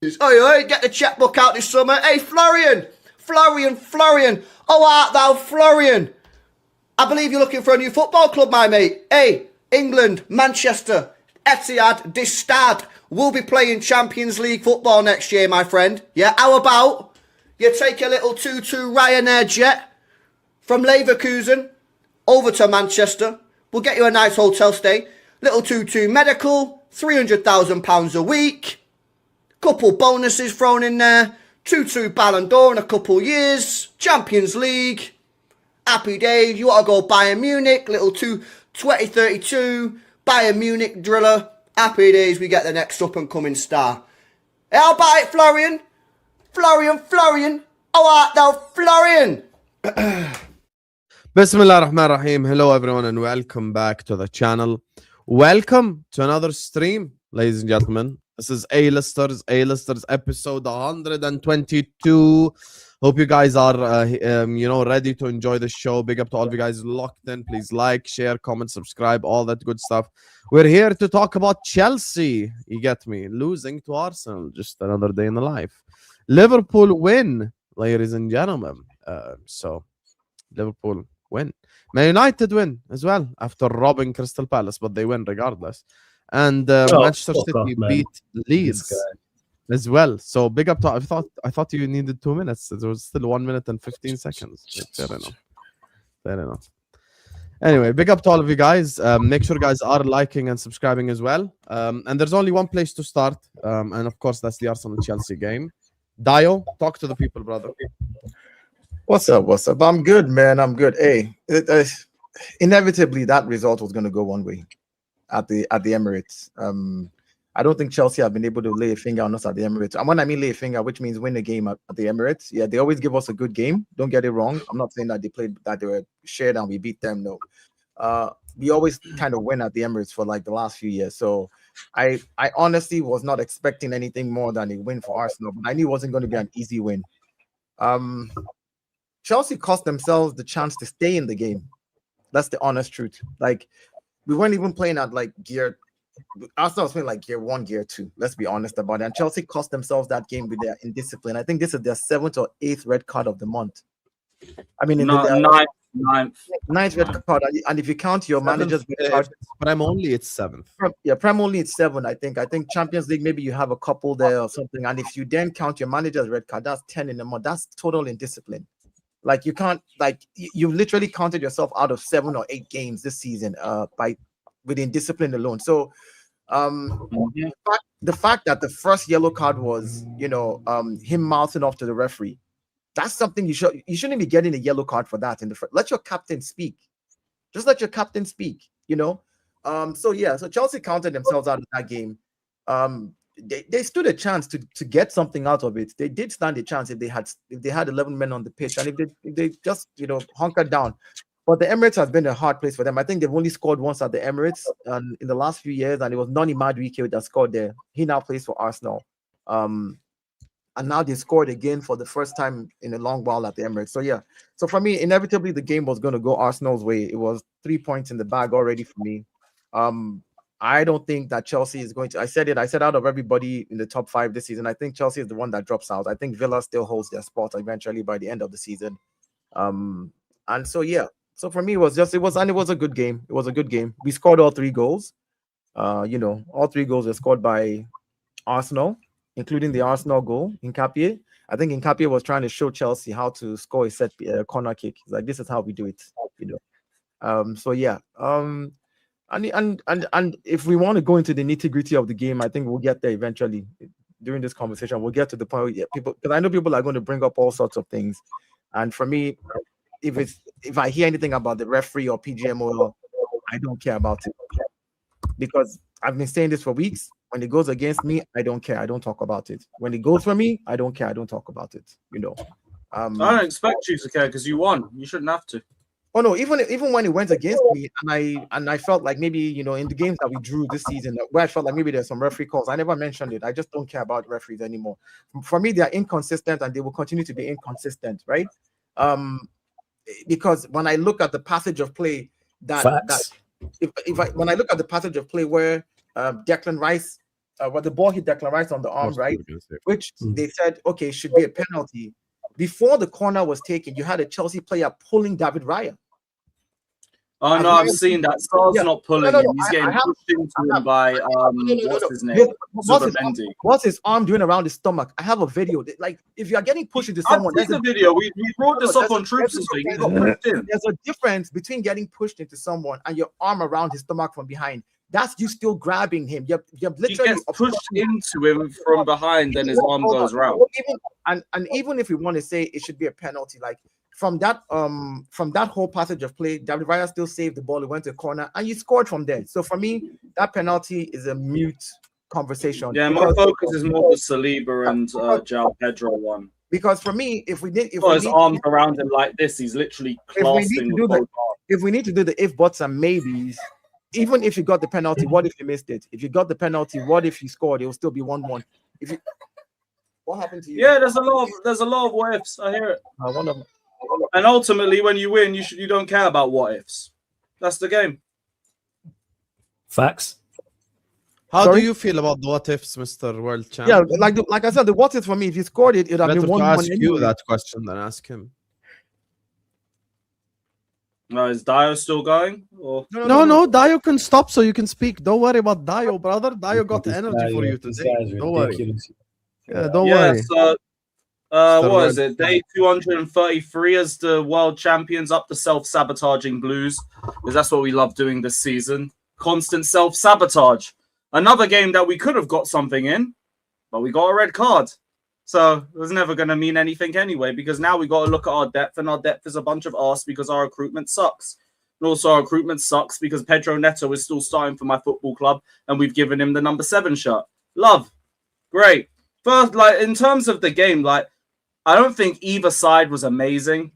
Oi, get the checkbook out this summer. Hey, Florian. Oh, art thou Florian? I believe you're looking for a new football club, my mate. Hey, England, Manchester, Etihad, this Stade will be playing Champions League football next year, my friend. Yeah, how about you take a little 2-2 Ryanair jet from Leverkusen over to Manchester. We'll get you a nice hotel stay. Little 2-2 medical, £300,000 a week. Couple bonuses thrown in there. 2-2 Ballon d'Or in a couple years. Champions League. Happy days. You want to go Bayern Munich. Little 2032 Bayern Munich driller. Happy days. We get the next up and coming star. Hey, how about it, Florian? Florian. How art thou, Florian? Bismillah ar-Rahman ar-Rahim. Hello everyone and welcome back to the channel. Welcome to another stream, ladies and gentlemen. This is A-Listers episode 122. Hope you guys are ready to enjoy the show. Big up to all of you guys locked in. Please like, share, comment, subscribe, all that good stuff. We're here to talk about Chelsea. You get me? Losing to Arsenal. Just another day in the life. Liverpool win, ladies and gentlemen. So Liverpool win. Man United win as well after robbing Crystal Palace, but they win regardless. And Manchester City beat Leeds as well. So big up to I thought you needed 2 minutes. It was still 1 minute and 15 seconds. Fair enough. Anyway, big up to all of you guys. Make sure guys are liking and subscribing as well. And there's only one place to start. And of course, that's the Arsenal-Chelsea game. Dio, talk to the people, brother. What's up? I'm good, man. I'm good. Hey, inevitably that result was going to go one way at the Emirates. I don't think Chelsea have been able to lay a finger on us at the Emirates. And when I mean lay a finger, which means win a game at the Emirates. Yeah, they always give us a good game. Don't get it wrong. I'm not saying that they were shared and we beat them. No, we always kind of win at the Emirates for like the last few years. So I honestly was not expecting anything more than a win for Arsenal, but I knew it wasn't going to be an easy win. Chelsea cost themselves the chance to stay in the game. That's the honest truth. Like, we weren't even playing at like gear. Arsenal was playing like gear 1, gear 2. Let's be honest about it. And Chelsea cost themselves that game with their indiscipline. I think this is their 7th or 8th red card of the month. I mean, ninth red card. And if you count your manager's red card, Prem only, it's 7th. Prem only, it's 7. I think Champions League, maybe you have a couple there or something. And if you then count your manager's red card, that's 10 in a month. That's total indiscipline. Like, you can't, like, you literally counted yourself out of 7 or 8 games this season with indiscipline alone. So the fact that the first yellow card was, him mouthing off to the referee, that's something you shouldn't be getting a yellow card for that in the first. Let your captain speak. Just let your captain speak, So Chelsea counted themselves out of that game. They stood a chance to get something out of it. They did stand a chance if they had 11 men on the pitch and if they just hunkered down. But the Emirates has been a hard place for them. I think they've only scored once at the Emirates in the last few years, and it was Noni Madueke that scored there. He now plays for Arsenal, and now they scored again for the first time in a long while at the Emirates. So for me, inevitably the game was going to go Arsenal's way. It was 3 points in the bag already for me. I don't think that Chelsea is going to. I said out of everybody in the top 5 this season, I think Chelsea is the one that drops out. I think Villa still holds their spot eventually by the end of the season. So for me, it was a good game. It was a good game. We scored all 3 goals. All 3 goals were scored by Arsenal, including the Arsenal goal. Nkapie. I think Nkapie was trying to show Chelsea how to score a corner kick. It's like, this is how we do it. And if we want to go into the nitty-gritty of the game, I think we'll get there eventually during this conversation. We'll get to the point where because I know people are going to bring up all sorts of things. And for me, if I hear anything about the referee or PGMO, I don't care about it. Because I've been saying this for weeks. When it goes against me, I don't care. I don't talk about it. When it goes for me, I don't care. I don't talk about it. I don't expect you to care because you won. You shouldn't have to. Oh no, even when it went against me, and I felt like maybe in the games that we drew this season, where I felt like maybe there's some referee calls, I never mentioned it. I just don't care about referees anymore. For me, they are inconsistent, and they will continue to be inconsistent, right? Because when I look at the passage of play, when I look at the passage of play where Declan Rice the ball hit Declan Rice on the arm, right? Which they said, okay, should be a penalty. Before the corner was taken, you had a Chelsea player pulling David Raya. Oh no, I've seen that. Star's not pulling him. He's getting pushed into him by what's his name? What's his arm doing around his stomach? I have a video. Like if you are getting pushed into someone, there's a video. We brought this up on Troops and thing. There's a difference between getting pushed into someone and your arm around his stomach from behind. That's you still grabbing him. You're literally pushed into him from behind, then his arm goes round. And even if we want to say it should be a penalty, like from that whole passage of play, David Raya still saved the ball. It went to a corner, and you scored from there. So for me, that penalty is a mute conversation. Yeah, my focus is more the Saliba and João Pedro one. Because for me, if his arms around him like this, he's literally clasping with both arms. If we need to do the if, buts, and maybes, even if you got the penalty, what if you missed it? If you got the penalty, what if you scored? It will still be 1-1. What happened to you? Yeah, there's a lot of what ifs. I hear it. One of them. And ultimately, when you win, you don't care about what ifs. That's the game. Facts. How do you feel about the what ifs, Mr. World Champion? Yeah, like I said, the what ifs for me, if he scored it, it would have been 1-1. Ask you that question than ask him. No, is Dio still going? Or... No, Dio can stop so you can speak. Don't worry about Dio, brother. Dio got the energy for you today. Don't worry. Yeah, don't worry. So, what is it? Day 233 as the world champions, up the self-sabotaging Blues, because that's what we love doing this season. Constant self-sabotage. Another game that we could have got something in, but we got a red card. So it was never going to mean anything anyway, because now we got to look at our depth, and our depth is a bunch of arse because our recruitment sucks. And also our recruitment sucks because Pedro Neto is still starting for my football club, and we've given him the number 7 shirt. Love. Great. First, like, in terms of the game, like, I don't think either side was amazing.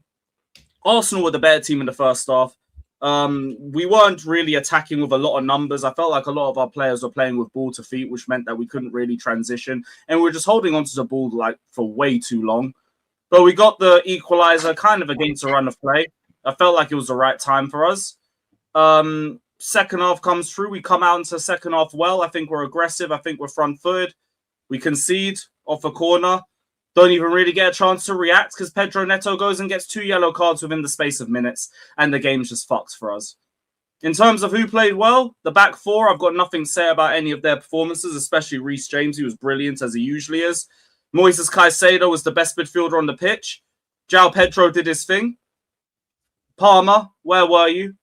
Arsenal were the better team in the first half. We weren't really attacking with a lot of numbers. I felt like a lot of our players were playing with ball to feet, which meant that we couldn't really transition. And we were just holding onto the ball like for way too long. But we got the equalizer kind of against a run of play. I felt like it was the right time for us. Second half comes through. We come out into the second half well. I think we're aggressive. I think we're front-footed. We concede off a corner. Don't even really get a chance to react because Pedro Neto goes and gets 2 yellow cards within the space of minutes, and the game's just fucked for us. In terms of who played well, the back four, I've got nothing to say about any of their performances, especially Reece James, who was brilliant as he usually is. Moises Caicedo was the best midfielder on the pitch. João Pedro did his thing. Palmer, where were you?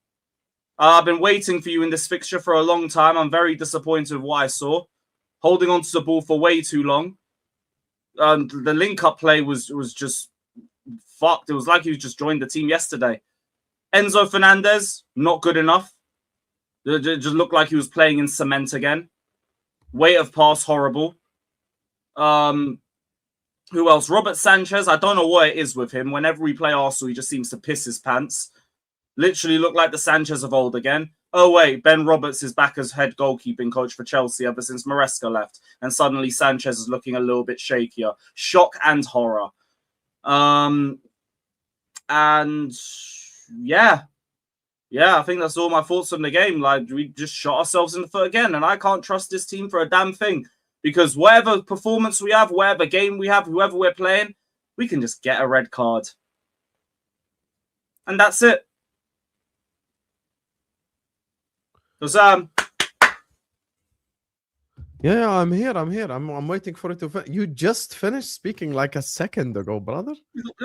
I've been waiting for you in this fixture for a long time. I'm very disappointed with what I saw. Holding on to the ball for way too long. The link-up play was just fucked. It was like he just joined the team yesterday. Enzo Fernandez, not good enough. It just looked like he was playing in cement again. Weight of pass, horrible. Who else? Robert Sanchez. I don't know what it is with him. Whenever we play Arsenal, he just seems to piss his pants. Literally looked like the Sanchez of old again. Oh, wait, Ben Roberts is back as head goalkeeping coach for Chelsea ever since Maresca left. And suddenly Sanchez is looking a little bit shakier. Shock and horror. And yeah, I think that's all my thoughts on the game. Like, we just shot ourselves in the foot again. And I can't trust this team for a damn thing. Because whatever performance we have, whatever game we have, whoever we're playing, we can just get a red card. And that's it. So, Yeah, I'm here. I'm waiting for it to finish. You just finished speaking like a second ago, brother.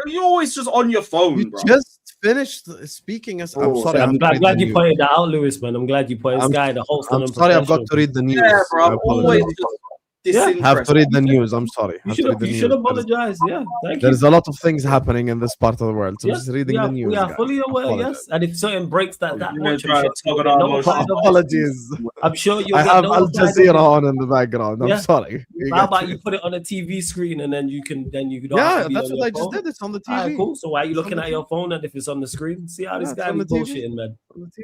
You're always just on your phone, You bro. just finished speaking. I'm sorry. I'm glad you pointed that out, Lewis, man. I'm glad you pointed this guy, the host. I'm sorry, I've got to read the news. Yeah, bro. Always just disinterested. Have to read the news. I'm sorry. You should apologize. Yeah, thank you. There's a lot of things happening in this part of the world. So I'm just reading the news. We are guys. fully aware, yes. And if certain breaks that much, apologies. I'm sure you'll I get have Al Jazeera on in the background. I'm sorry. How about you put it on a TV screen and then you don't Yeah, have to be that's on what I your just phone? did. It's on the TV. Alright, cool. So why are you looking at your phone and if it's on the screen? See how this guy be bullshitting, man.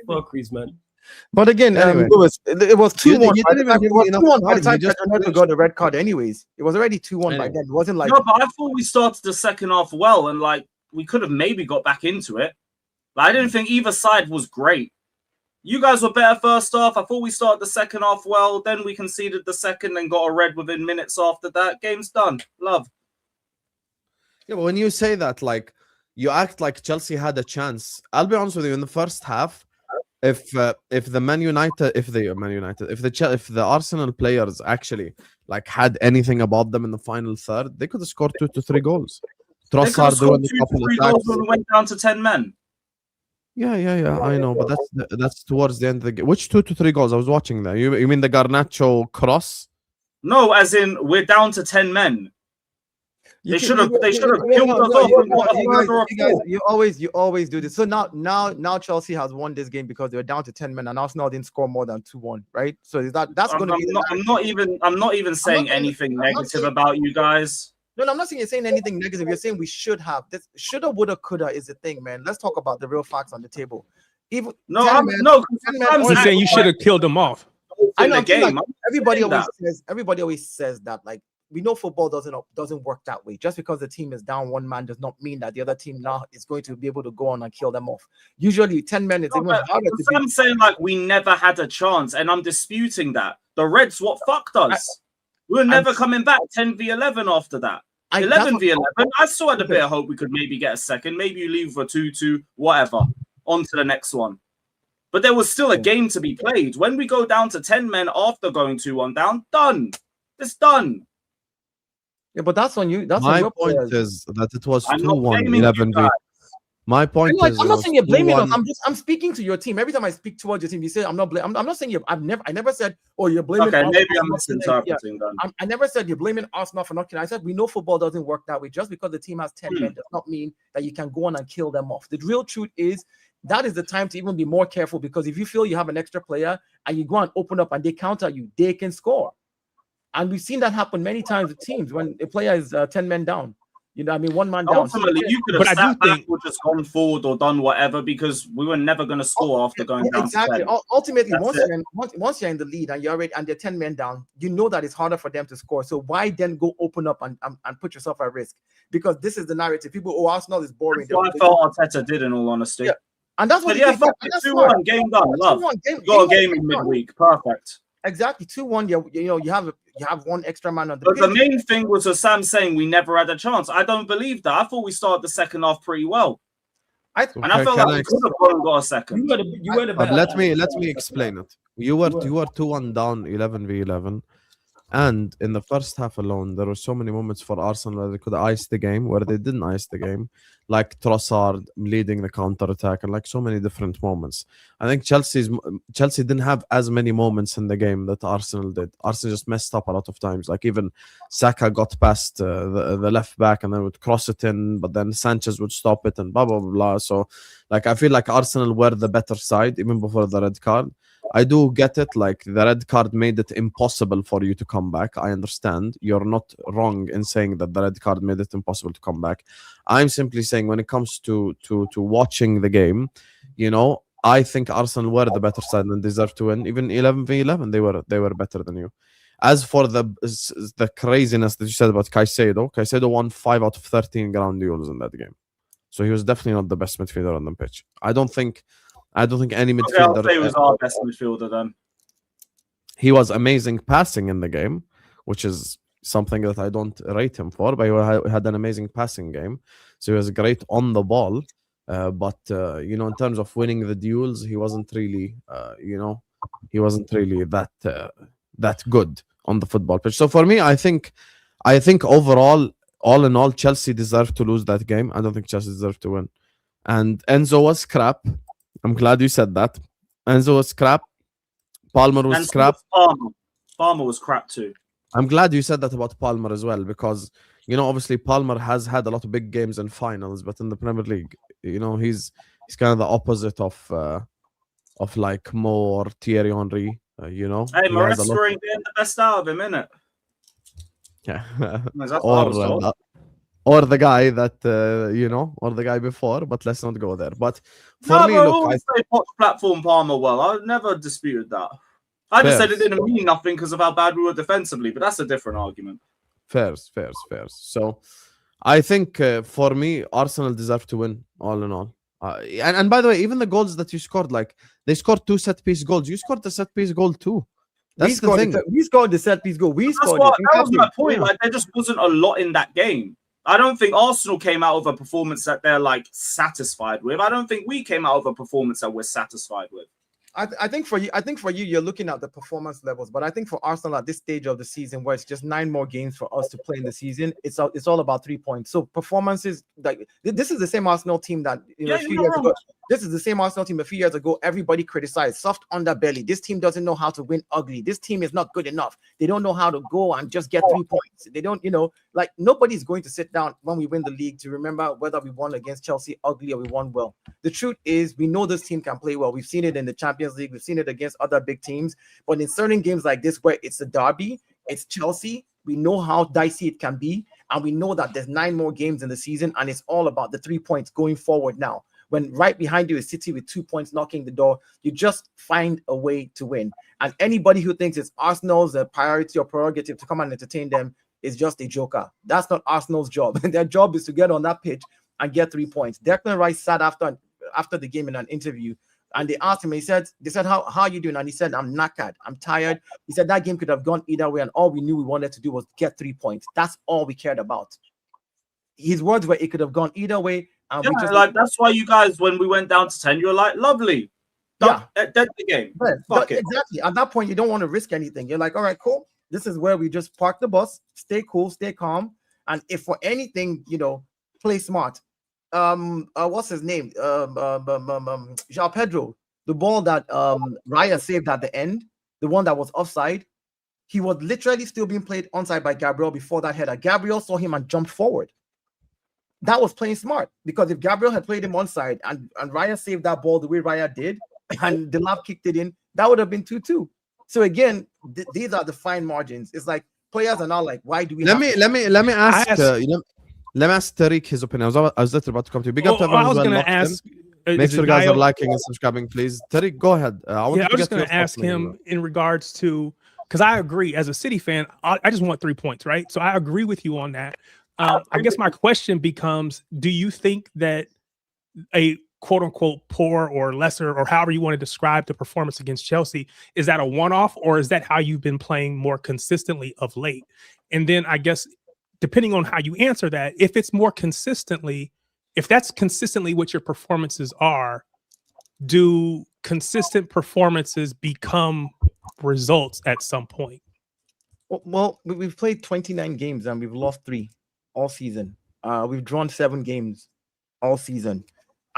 Fuckeries, man. But again, Anyway. Lewis, it was 2-1. You didn't even give me enough By the time time. You just Pedro Neto got the red card anyways. It was already 2-1 by then. It wasn't like... No, but I thought we started the second half well, and like we could have maybe got back into it. Like, I didn't think either side was great. You guys were better first half. I thought we started the second half well. Then we conceded the second and got a red within minutes after that. Game's done. Love. Yeah, but when you say that, like, you act like Chelsea had a chance. I'll be honest with you. In the first half, if the Arsenal players actually like had anything about them in the final third, they could have scored 2 to 3 goals. Trossard doing a couple of goals when we went down to 10 men. Yeah, I know, but that's towards the end of the game. Which 2 to 3 goals? I was watching that. You mean the Garnacho cross? No, as in we're down to 10 men. They should have killed us off. You always do this. So now Chelsea has won this game because they were down to 10 men, and Arsenal didn't score more than 2-1, right? So that's going to be. I'm not even saying anything negative about you guys. No, I'm not saying you're saying anything negative. You're saying we should have. This shoulda, woulda, coulda is the thing, man. Let's talk about the real facts on the table. He's saying you should have killed them off. I know. Like, everybody always says that. Like, we know football doesn't work that way. Just because the team is down one man does not mean that the other team now is going to be able to go on and kill them off. Usually 10 men is even harder to I'm saying like we never had a chance, and I'm disputing that. The Reds what fucked us. We were never coming back 10v11 after that. 11v11. I still had a bit of hope we could maybe get a second. Maybe you leave for 2-2, whatever. On to the next one. But there was still a game to be played. When we go down to 10 men after going 2-1 down, done. It's done. Yeah, but that's on you. That's my on your point players. is that it was 2-1, 11v. My point is, I'm not saying you're blaming us. I'm speaking to your team. Every time I speak towards your team, you say I'm not blaming. I'm not saying I never said, oh, you're blaming. Okay, maybe I'm misinterpreting then. I never said you're blaming Arsenal for not killing. I said we know football doesn't work that way. Just because the team has 10 men does not mean that you can go on and kill them off. The real truth is that is the time to even be more careful, because if you feel you have an extra player and you go and open up and they counter you, they can score. And we've seen that happen many times with teams when a player is 10 men down. You know, I mean, one man down. Ultimately, you could have sat back or just gone forward or done whatever, because we were never going to score after going down. Exactly. Ultimately, once you're in the lead and you're already and they're 10 men down, you know that it's harder for them to score. So why then go open up and put yourself at risk? Because this is the narrative. People, Arsenal is boring. That's what I felt Arteta did, in all honesty. Yeah. And that's what. Fuck it. 2-1, game done. Love. Got a game in midweek. Perfect. Exactly. 2-1. You have one extra man on the pitch. But pitch. the main thing was Sam saying we never had a chance. I don't believe that. I thought we started the second half pretty well. I felt like we could have got a second. Let me explain it. You were 2-1 down 11v11. And in the first half alone, there were so many moments for Arsenal where they could ice the game, where they didn't ice the game, like Trossard leading the counter-attack, and like so many different moments. I think Chelsea didn't have as many moments in the game that Arsenal did. Arsenal just messed up a lot of times. Like even Saka got past the left back and then would cross it in, but then Sanchez would stop it and blah, blah, blah. So like I feel like Arsenal were the better side even before the red card. I do get it, like the red card made it impossible for you to come back. I understand. You're not wrong in saying that the red card made it impossible to come back. I'm simply saying when it comes to watching the game, you know, I think Arsenal were the better side and deserved to win. Even 11v11, they were better than you. As for the craziness that you said about Caicedo won 5 out of 13 ground duels in that game. So he was definitely not the best midfielder on the pitch. I don't think any midfielder. I'll say he was our best midfielder then. He was amazing passing in the game, which is something that I don't rate him for, but he had an amazing passing game. So he was great on the ball. But you know, in terms of winning the duels, he wasn't really that good on the football pitch. So for me, I think overall, all in all, Chelsea deserved to lose that game. I don't think Chelsea deserved to win. And Enzo was crap. I'm glad you said that. Enzo was crap. Palmer was crap. Palmer was crap too. I'm glad you said that about Palmer as well, because you know, obviously Palmer has had a lot of big games and finals, but in the Premier League, you know, he's kind of the opposite of like Mo or Thierry Henry. You know, hey, Maresca ain't getting the best out of him, innit? Yeah. Or the guy that you know, or the guy before, but let's not go there. But for me, look, I say Poch platform Palmer well. I never disputed that. I just said it didn't mean nothing because of how bad we were defensively, but that's a different argument. Fairs. So I think for me, Arsenal deserve to win. All in all, And by the way, even the goals that you scored, like they scored 2 set piece goals. You scored the set piece goal too. That's the thing. We scored the set piece goal. We scored That was my point. Like, there just wasn't a lot in that game. I don't think Arsenal came out of a performance that they're like satisfied with. I don't think we came out of a performance that we're satisfied with. I think for you, you're looking at the performance levels, but I think for Arsenal at this stage of the season, where it's just 9 more games for us to play in the season, it's all about 3 points. So performances, like this is the same Arsenal team that a few years ago. This is the same Arsenal team a few years ago. Everybody criticized soft underbelly. This team doesn't know how to win ugly. This team is not good enough. They don't know how to go and just get 3 points. They don't, like nobody's going to sit down when we win the league to remember whether we won against Chelsea ugly or we won well. The truth is, we know this team can play well. We've seen it in the Champions League. We've seen it against other big teams. But in certain games like this, where it's a derby, it's Chelsea, we know how dicey it can be. And we know that there's 9 more games in the season. And it's all about the 3 points going forward now. When right behind you is City with 2 points knocking the door, you just find a way to win. And anybody who thinks it's Arsenal's priority or prerogative to come and entertain them is just a joker. That's not Arsenal's job. Their job is to get on that pitch and get 3 points. Declan Rice sat after the game in an interview, and they asked him, they said, how are you doing? And he said, I'm knackered. I'm tired. He said that game could have gone either way, and all we knew we wanted to do was get 3 points. That's all we cared about. His words were, it could have gone either way. And we just, that's why you guys, when we went down to 10, you were like, lovely. That's the game. Fuck it. Exactly. At that point, you don't want to risk anything. You're like, all right, cool. This is where we just park the bus, stay cool, stay calm. And if for anything, play smart. What's his name? João Pedro, the ball that Raya saved at the end, the one that was offside, he was literally still being played onside by Gabriel before that header. Gabriel saw him and jumped forward. That was playing smart, because if Gabriel had played him onside and Raya saved that ball the way Raya did, and Delap kicked it in, that would have been 2-2. So again, these are the fine margins. It's like players are not like, why do we? Let me ask. Let me ask Tarik his opinion. I was literally about to come to you. Big up to everyone. I was going to ask. Make sure you guys are liking and subscribing, please. Tarik, go ahead. I was just going to ask him in regards to, because I agree, as a City fan, I just want 3 points, right? So I agree with you on that. I guess my question becomes, do you think that a quote unquote poor or lesser, or however you want to describe the performance against Chelsea, is that a one-off, or is that how you've been playing more consistently of late? And then I guess, depending on how you answer that, if it's more consistently, if that's consistently what your performances are, do consistent performances become results at some point? Well, we've played 29 games and we've lost 3 all season. We've drawn 7 games all season.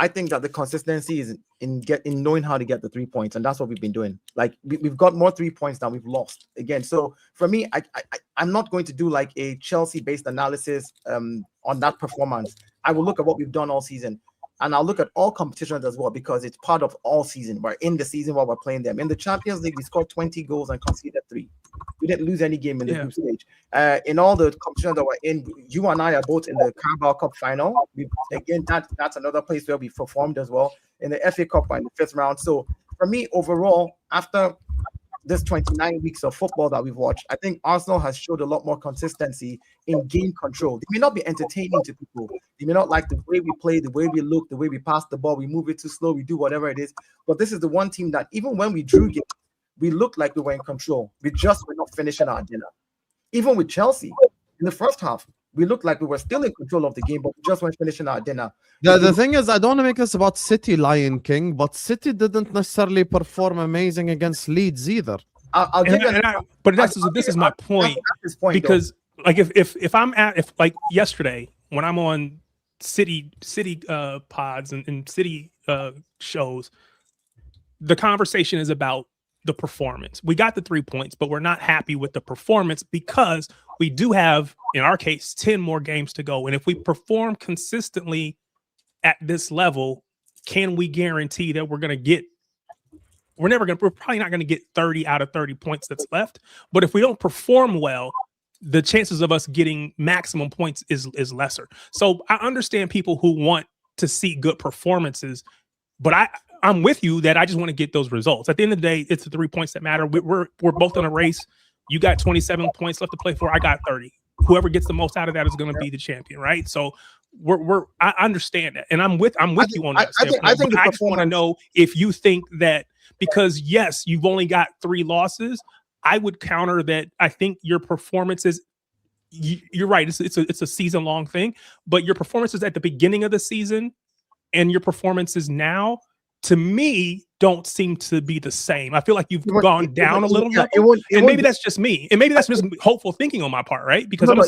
I think that the consistency is in knowing how to get the 3 points, and that's what we've been doing. Like we've got more 3 points than we've lost again. So for me, I'm not going to do like a Chelsea-based analysis on that performance. I will look at what we've done all season, and I'll look at all competitions as well, because it's part of all season. We're in the season while we're playing them. In the Champions League, we scored 20 goals and conceded 3. We didn't lose any game in the group stage. In all the competitions that we're in, you and I are both in the Carabao Cup final. That's another place where we performed as well. In the FA Cup in the 5th round. So for me, overall, after this 29 weeks of football that we've watched, I think Arsenal has showed a lot more consistency in game control. They may not be entertaining to people. They may not like the way we play, the way we look, the way we pass the ball, we move it too slow, we do whatever it is. But this is the one team that even when we drew games, we looked like we were in control. We just were not finishing our dinner. Even with Chelsea, in the first half, we looked like we were still in control of the game, but we just weren't finishing our dinner. The thing is, I don't want to make this about City, Lion King, but City didn't necessarily perform amazing against Leeds either. This is my point. That's his point, because like if I'm like yesterday when I'm on City pods and City shows, the conversation is about the performance. We got the 3 points, but we're not happy with the performance because we do have, in our case, 10 more games to go. And if we perform consistently at this level, can we guarantee that we're probably not going to get 30 out of 30 points that's left. But if we don't perform well, the chances of us getting maximum points is lesser. So I understand people who want to see good performances, but I'm with you that I just want to get those results. At the end of the day, it's the 3 points that matter. We're both in a race. You got 27 points left to play for. I got 30. whoever gets the most out of that is going to be the champion, right? So I understand that, and I'm with you on that. I think I just want to know if you think that, because yes, you've only got 3 losses. I would counter that. I think your performances. You're right. It's a season long thing, but your performances at the beginning of the season and your performances now, to me, don't seem to be the same. I feel like you've gone down a little bit, and maybe that's just me, and maybe that's just hopeful thinking on my part, right? Because I'll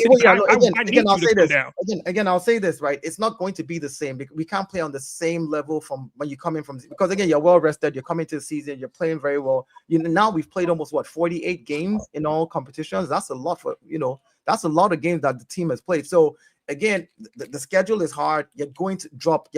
say this, right? It's not going to be the same. We can't play on the same level from when you come in from, because again, you're well rested. You're coming to the season. You're playing very well. Now we've played almost 48 games in all competitions. That's a lot for That's a lot of games that the team has played. So again, the schedule is hard. You're going to drop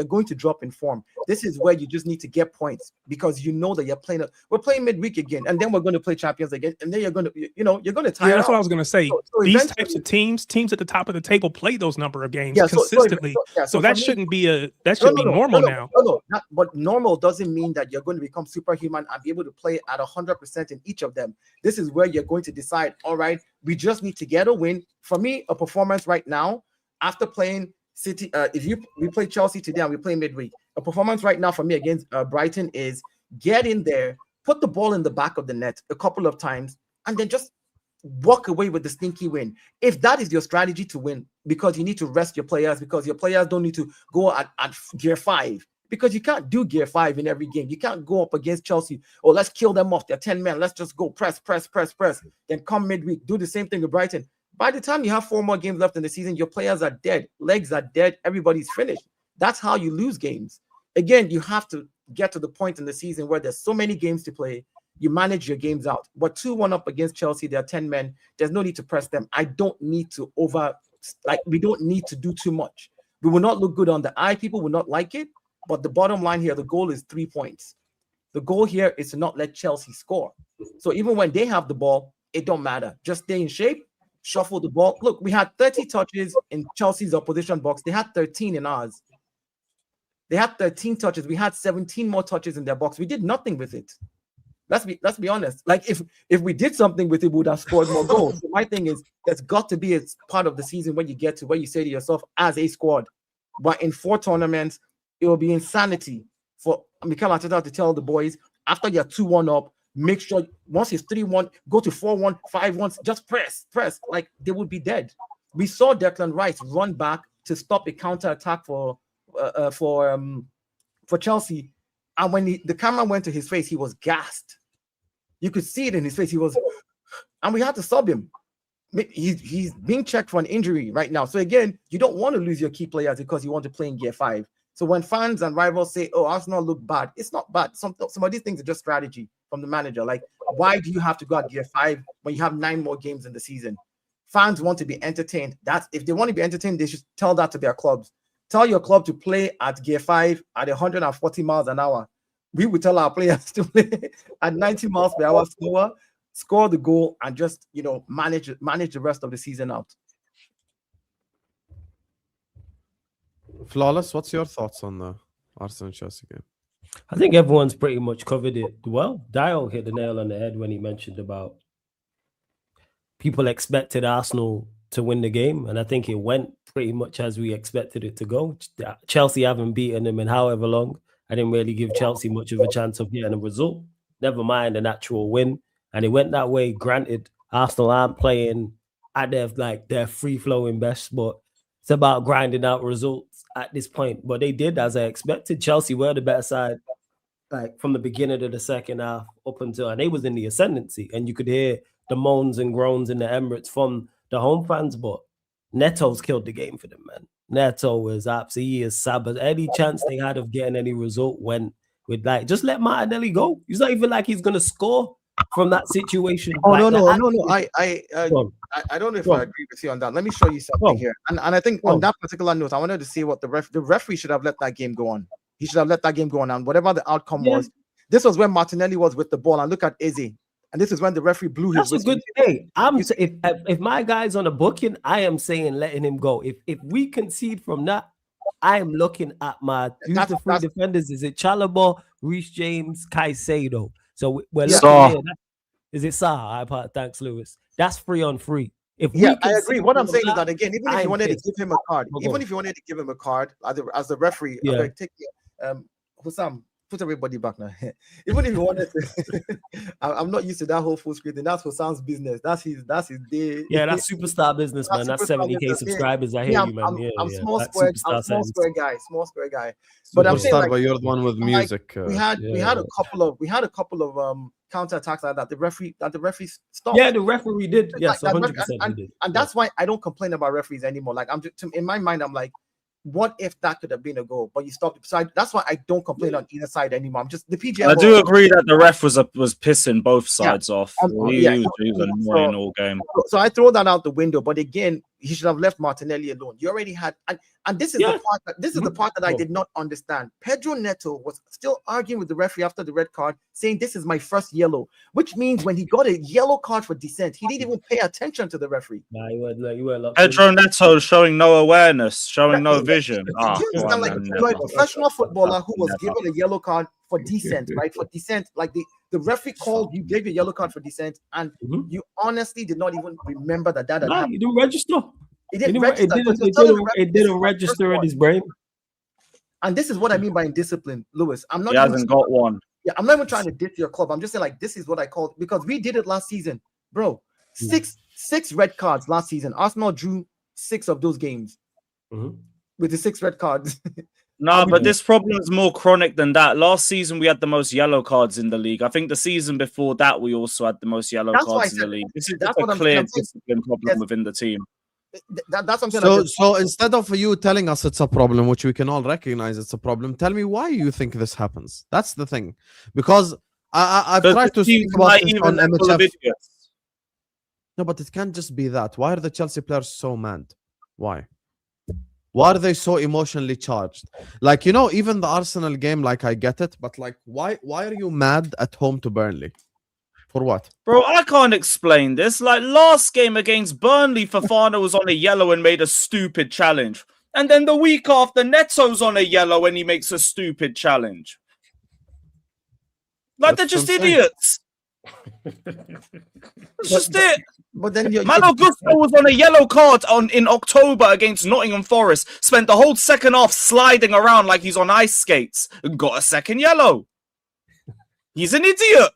in form. This is where you just need to get points, because you know that we're playing midweek again, and then we're going to play Champions again, and then you're going to tire. Yeah, that's what I was going to say. So these types of teams at the top of the table play those number of games consistently. So that shouldn't be normal now. But normal doesn't mean that you're going to become superhuman and be able to play at 100% in each of them. This is where you're going to decide, all right, we just need to get a win. For me, a performance right now, after playing City, we play Chelsea today and we play midweek, a performance right now for me against Brighton is get in there, put the ball in the back of the net a couple of times, and then just walk away with the stinky win. If that is your strategy to win, because you need to rest your players, because your players don't need to go at gear 5, because you can't do gear 5 in every game. You can't go up against Chelsea, let's kill them off. They're 10 men. Let's just go press. Then come midweek, do the same thing with Brighton. By the time you have 4 more games left in the season, your players are dead. Legs are dead. Everybody's finished. That's how you lose games. Again, you have to get to the point in the season where there's so many games to play. You manage your games out. But 2-1 up against Chelsea, they're 10 men. There's no need to press them. I don't need to we don't need to do too much. We will not look good on the eye. People will not like it. But the bottom line here, the goal is 3 points. The goal here is to not let Chelsea score. So even when they have the ball, it don't matter. Just stay in shape. Shuffle the ball. Look, we had 30 touches in Chelsea's opposition box. They had 13 in ours. They had 13 touches. We had 17 more touches in their box. We did nothing with it. Let's be honest. Like if we did something with it, we would have scored more goals. So my thing is, there's got to be a part of the season when you get to where you say to yourself, as a squad, but in 4 tournaments, it will be insanity for Mikel Arteta to tell the boys, after you're 2-1 up, make sure once it's 3-1, go to 4-1, 5-1, just press. Like they would be dead. We saw Declan Rice run back to stop a counter attack for Chelsea, and when the camera went to his face, he was gassed. You could see it in his face. And we had to sub him. He's being checked for an injury right now. So again, you don't want to lose your key players because you want to play in gear 5. So when fans and rivals say, "Oh, Arsenal look bad," it's not bad. Some of these things are just strategy from the manager. Like, why do you have to go at gear 5 when you have 9 more games in the season? Fans want to be entertained. If they want to be entertained, they should tell that to their clubs. Tell your club to play at gear 5 at 140 miles an hour. We would tell our players to play at 90 miles per hour slower, score the goal, and just manage the rest of the season out. Flawless, what's your thoughts on the Arsenal-Chelsea game? I think everyone's pretty much covered it well. Dio hit the nail on the head when he mentioned about people expected Arsenal to win the game, and I think it went pretty much as we expected it to go. Chelsea haven't beaten them in however long. I didn't really give Chelsea much of a chance of getting a result, never mind an actual win, and it went that way. Granted, Arsenal aren't playing at their free-flowing best, but it's about grinding out results at this point. But they did as I expected. Chelsea were the better side, like from the beginning of the second half up until, and they was in the ascendancy, and you could hear the moans and groans in the Emirates from the home fans. But Neto's killed the game for them, man. Neto was absolutely sabbath. Any chance they had of getting any result went with just let Martinelli go. It's not even like he's gonna score from that situation. Oh, no. I don't know if I agree with you on that. Let me show you something here. And I think on that particular note, I wanted to see what the referee should have let that game go on. He should have let that game go on. And whatever the outcome was, this was when Martinelli was with the ball. And look at Eze. And this is when the referee blew his whistle. That's a good thing. If my guy's on a booking, I am saying letting him go. If we concede from that, I am looking at my the three defenders. Is it Chalobah, Reece James, Caicedo? So we're looking here. Is it Sarr? Thanks, Lewis. That's 3-on-3. If Yeah, we I can agree. see What I'm all saying is that, that again, even if you I'm wanted to pissed. give him a card, Oh, go even on. if you wanted to give him a card as the referee, Yeah. okay, take Hussam, put everybody back now. Even if you wanted to, I'm not used to that whole full screen thing. That's Hussam's business. That's his day. Yeah, that's superstar business, man. That's superstar 70K business. subscribers. I Me, hear you, man. I'm Yeah. small That's square. I'm superstar small settings. small square guy. But I'm saying Superstar, like but you're the one with like, music. we had a couple of counter attacks like that. The referee stopped. Yeah, the referee did. Yes, Like, 100% he and did. that's why I don't complain about referees anymore. Like in my mind, I'm like, what if that could have been a goal, but you stopped? So that's why I don't complain on either side anymore. I'm just the PGA. I do agree that the ref was pissing both sides off. He was annoying all game. So I throw that out the window. But again, he should have left Martinelli alone. You already had, and this is the part that I did not understand. Pedro Neto was still arguing with the referee after the red card, saying this is my first yellow, which means when he got a yellow card for dissent, he didn't even pay attention to the referee. Nah, you were Pedro Neto showing no awareness, showing no vision. Do you understand? Like, you're a professional footballer who was given a yellow card for dissent, right? For dissent, like the referee called you, gave you a yellow card for dissent, and you honestly did not even remember that had happened. He didn't register. It didn't register in his brain. And this is what I mean by indiscipline, Lewis. I'm not. He hasn't got one. Yeah, I'm not even trying to diss your club. I'm just saying, like, this is what I call, because we did it last season, bro. Six red cards last season. Arsenal drew 6 of those games with the 6 red cards. No, but this problem is more chronic than that. Last season, we had the most yellow cards in the league. I think the season before that, we also had the most yellow cards in the league. This is a clear discipline problem within the team. That's what I'm saying. So instead of you telling us it's a problem, which we can all recognize it's a problem, tell me why you think this happens. That's the thing. Because I've tried to speak about this on MHF. No, but it can't just be that. Why are the Chelsea players so mad? Why? Why are they so emotionally charged? Like, you know, even the Arsenal game, like, I get it, but like, why are you mad at home to Burnley? For what? Bro, I can't explain this. Like, last game against Burnley, Fofana was on a yellow and made a stupid challenge. And then the week after, Neto's on a yellow and he makes a stupid challenge. Like, they're just idiots. It's just it. But then Malo Gusto was on a yellow card in October against Nottingham Forest. Spent the whole second half sliding around like he's on ice skates and got a second yellow. He's an idiot.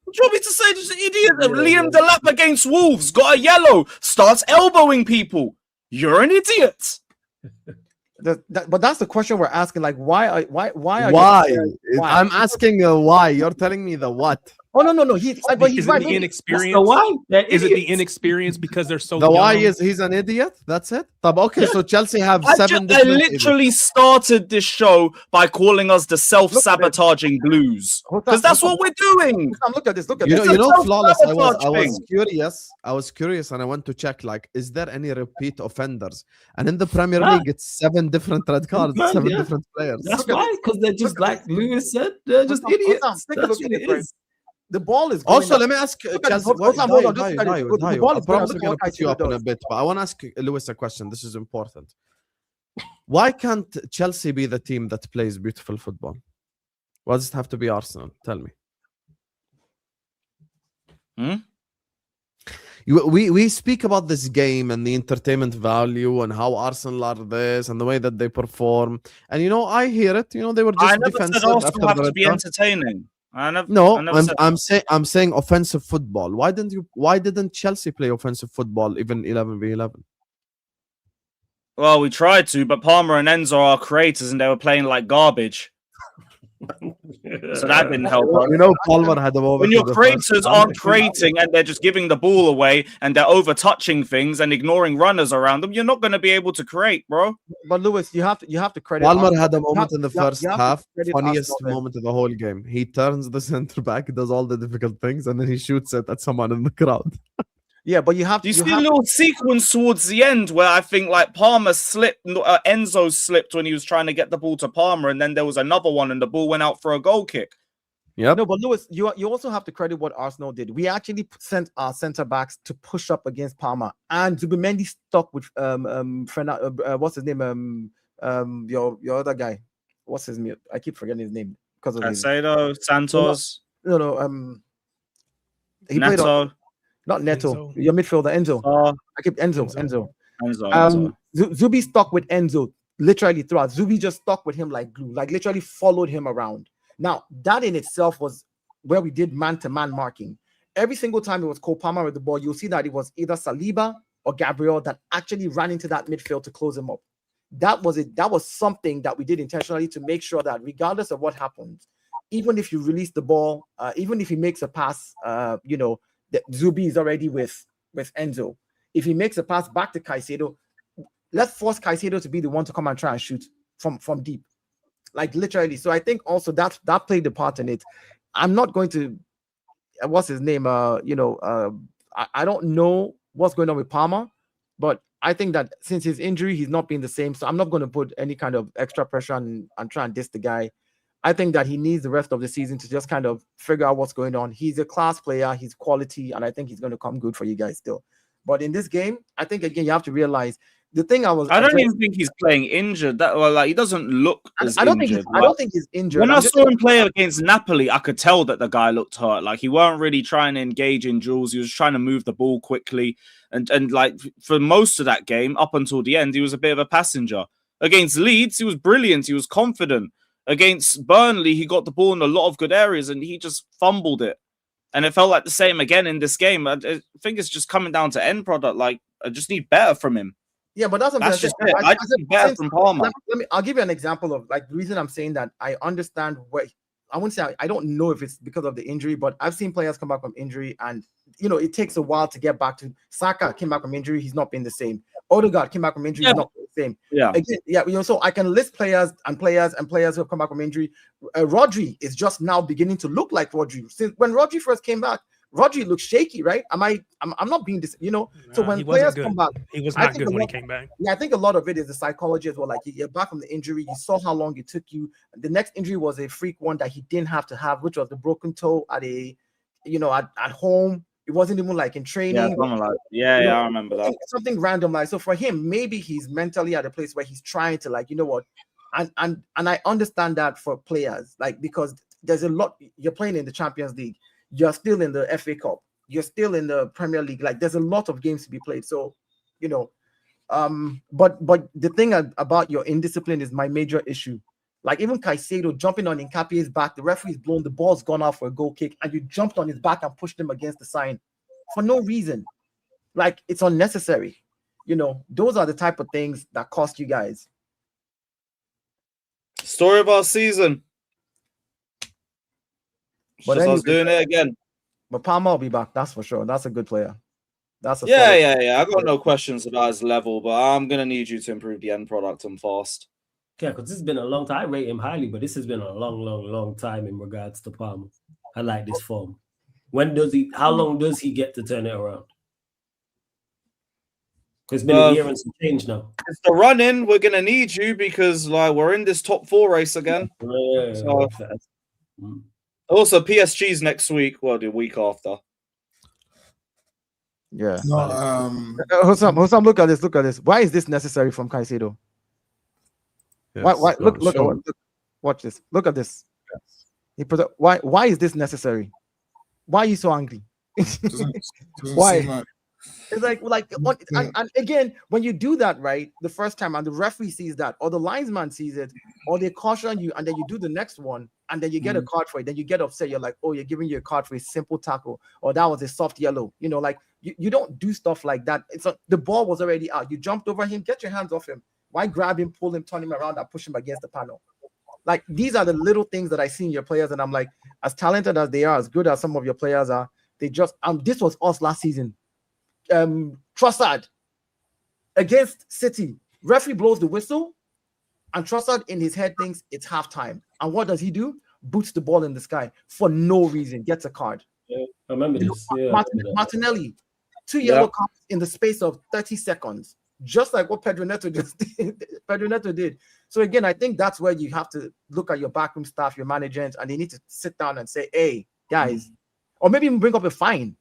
What do you want me to say? Just an idiot. Liam Delap against Wolves got a yellow. Starts elbowing people. You're an idiot. But that's the question we're asking. Like, why? I'm asking why. You're telling me the what? Oh no. He's right. The inexperience. Why? Is it the inexperience because they're so? The young? why is he's an idiot. That's it. Okay, so Chelsea have 7. I literally started this show by calling us the self-sabotaging blues because that's what we're doing. Look at this. You know, flawless. I was curious, and I went to check. Like, is there any repeat offenders? And in the Premier League, it's 7 different red cards, 7 different players. That's why, because they're just like Lewis said, they're just idiots. That's what it is. The ball is also. Let me ask Chelsea. Hold on. I promise I'm going to put you up in a bit, but I want to ask Lewis a question. This is important. Why can't Chelsea be the team that plays beautiful football? Why does it have to be Arsenal? Tell me. We speak about this game and the entertainment value and how Arsenal are this and the way that they perform. And, you know, I hear it. You know, they were just defensive. I never said Arsenal have to be entertaining. I'm saying offensive football. Why didn't Chelsea play offensive football even 11v11? Well, we tried to, but Palmer and Enzo are creators and they were playing like garbage. So that didn't help. You know, Palmer had a moment. When your creators aren't creating and they're just giving the ball away and they're over touching things and ignoring runners around them, you're not going to be able to create, bro. But Lewis, you have to credit. Palmer had a moment in the first half, funniest moment of the whole game. He turns the center back, does all the difficult things, and then he shoots it at someone in the crowd. Yeah, but you have. Do you see a little sequence towards the end where I think like Palmer slipped, Enzo slipped when he was trying to get the ball to Palmer, and then there was another one, and the ball went out for a goal kick. Yeah. No, but Lewis, you also have to credit what Arsenal did. We actually sent our centre backs to push up against Palmer, and Zubimendi stuck with what's his name? Your other guy, what's his name? I keep forgetting his name because of Caicedo, Santos. No. He Neto. played on. Not Neto. Enzo. Your midfielder, Enzo. I keep Enzo. Zubi stuck with Enzo literally throughout. Zubi just stuck with him like glue, like literally followed him around. Now, that in itself was where we did man-to-man marking. Every single time it was Cole Palmer with the ball, you'll see that it was either Saliba or Gabriel that actually ran into that midfield to close him up. That was it. That was something that we did intentionally to make sure that regardless of what happens, even if you release the ball, even if he makes a pass, Zubi is already with Enzo. If he makes a pass back to Caicedo, let's force Caicedo to be the one to come and try and shoot from deep, like literally. So I think also that played a part in it. I'm not going to, what's his name? I don't know what's going on with Palmer, but I think that since his injury, he's not been the same. So I'm not going to put any kind of extra pressure and try and diss the guy. I think that he needs the rest of the season to just kind of figure out what's going on. He's a class player, he's quality, and I think he's going to come good for you guys still. But in this game, I think again you have to realize the thing I don't even think he's playing injured. He doesn't look as I don't injured. I don't think he's injured. When I saw him play against Napoli, I could tell that the guy looked hurt. Like, he weren't really trying to engage in duels. He was trying to move the ball quickly. And like, for most of that game, up until the end, he was a bit of a passenger. Against Leeds, he was brilliant. He was confident. Against Burnley, he got the ball in a lot of good areas and he just fumbled it. And it felt like the same again in this game. I think it's just coming down to end product. Like, I just need better from him. Yeah, but that's just it. I just need better from Palmer. I'll give you an example of like the reason I'm saying that. I understand what I wouldn't say I don't know if it's because of the injury, but I've seen players come back from injury and it takes a while to get back to. Saka came back from injury, he's not been the same. Odegaard came back from injury, he's not been the same. Yeah. Again, so I can list players who have come back from injury. Rodri is just now beginning to look like Rodri. Since when Rodri first came back, Rodri looks shaky, right? I'm not being this, So when players come back, he was not good when he came back. Yeah, I think a lot of it is the psychology as well. Like, you're back from the injury, you saw how long it took you. The next injury was a freak one that he didn't have to have, which was the broken toe at at home. It wasn't even like in training. I remember that. Something random like. So for him, maybe he's mentally at a place where he's trying to like, and I understand that for players, like, because there's a lot. You're playing in the Champions League. You're still in the FA Cup. You're still in the Premier League. Like, there's a lot of games to be played. So, but the thing about your indiscipline is my major issue. Like, even Caicedo jumping on Nkapie's back, the referee's blown, the ball's gone off for a goal kick, and you jumped on his back and pushed him against the sign for no reason. Like, it's unnecessary. Those are the type of things that cost you guys. Story of our season. But I was doing it again. But Palmer will be back, that's for sure. That's a good player. That's I got no questions about his level, but I'm gonna need you to improve the end product and fast. Yeah, because this has been a long time. I rate him highly, but this has been a long time in regards to Palmer. I like this form. How long does he get to turn it around? Because it's been a year and some change now. It's the run-in. We're gonna need you because we're in this top 4 race again. Also, PSG's next week. Well, the week after. Yeah. No, Hosam, look at this. Why is this necessary from Caicedo? Yes, Why? Look, watch this. Look at this. Yes. Why is this necessary? Why are you so angry? Doesn't Why? seem like... It's and again, when you do that, right, the first time, and the referee sees that, or the linesman sees it, or they caution you, and then you do the next one, and then you get a card for it, then you get upset. You're like, oh, you're giving you a card for a simple tackle, or that was a soft yellow. You don't do stuff like that. The ball was already out. You jumped over him. Get your hands off him. Why grab him, pull him, turn him around, and push him against the panel? Like, these are the little things that I see in your players, and I'm like, as talented as they are, as good as some of your players are, they just this was us last season. Trossard against City, referee blows the whistle, and Trossard in his head thinks it's halftime. And what does he do? Boots the ball in the sky for no reason, gets a card. Yeah, I remember this. Martinelli, 2 yellow cards in the space of 30 seconds, just like what Pedro Neto did. So again, I think that's where you have to look at your backroom staff, your managers, and they need to sit down and say, hey, guys, or maybe even bring up a fine.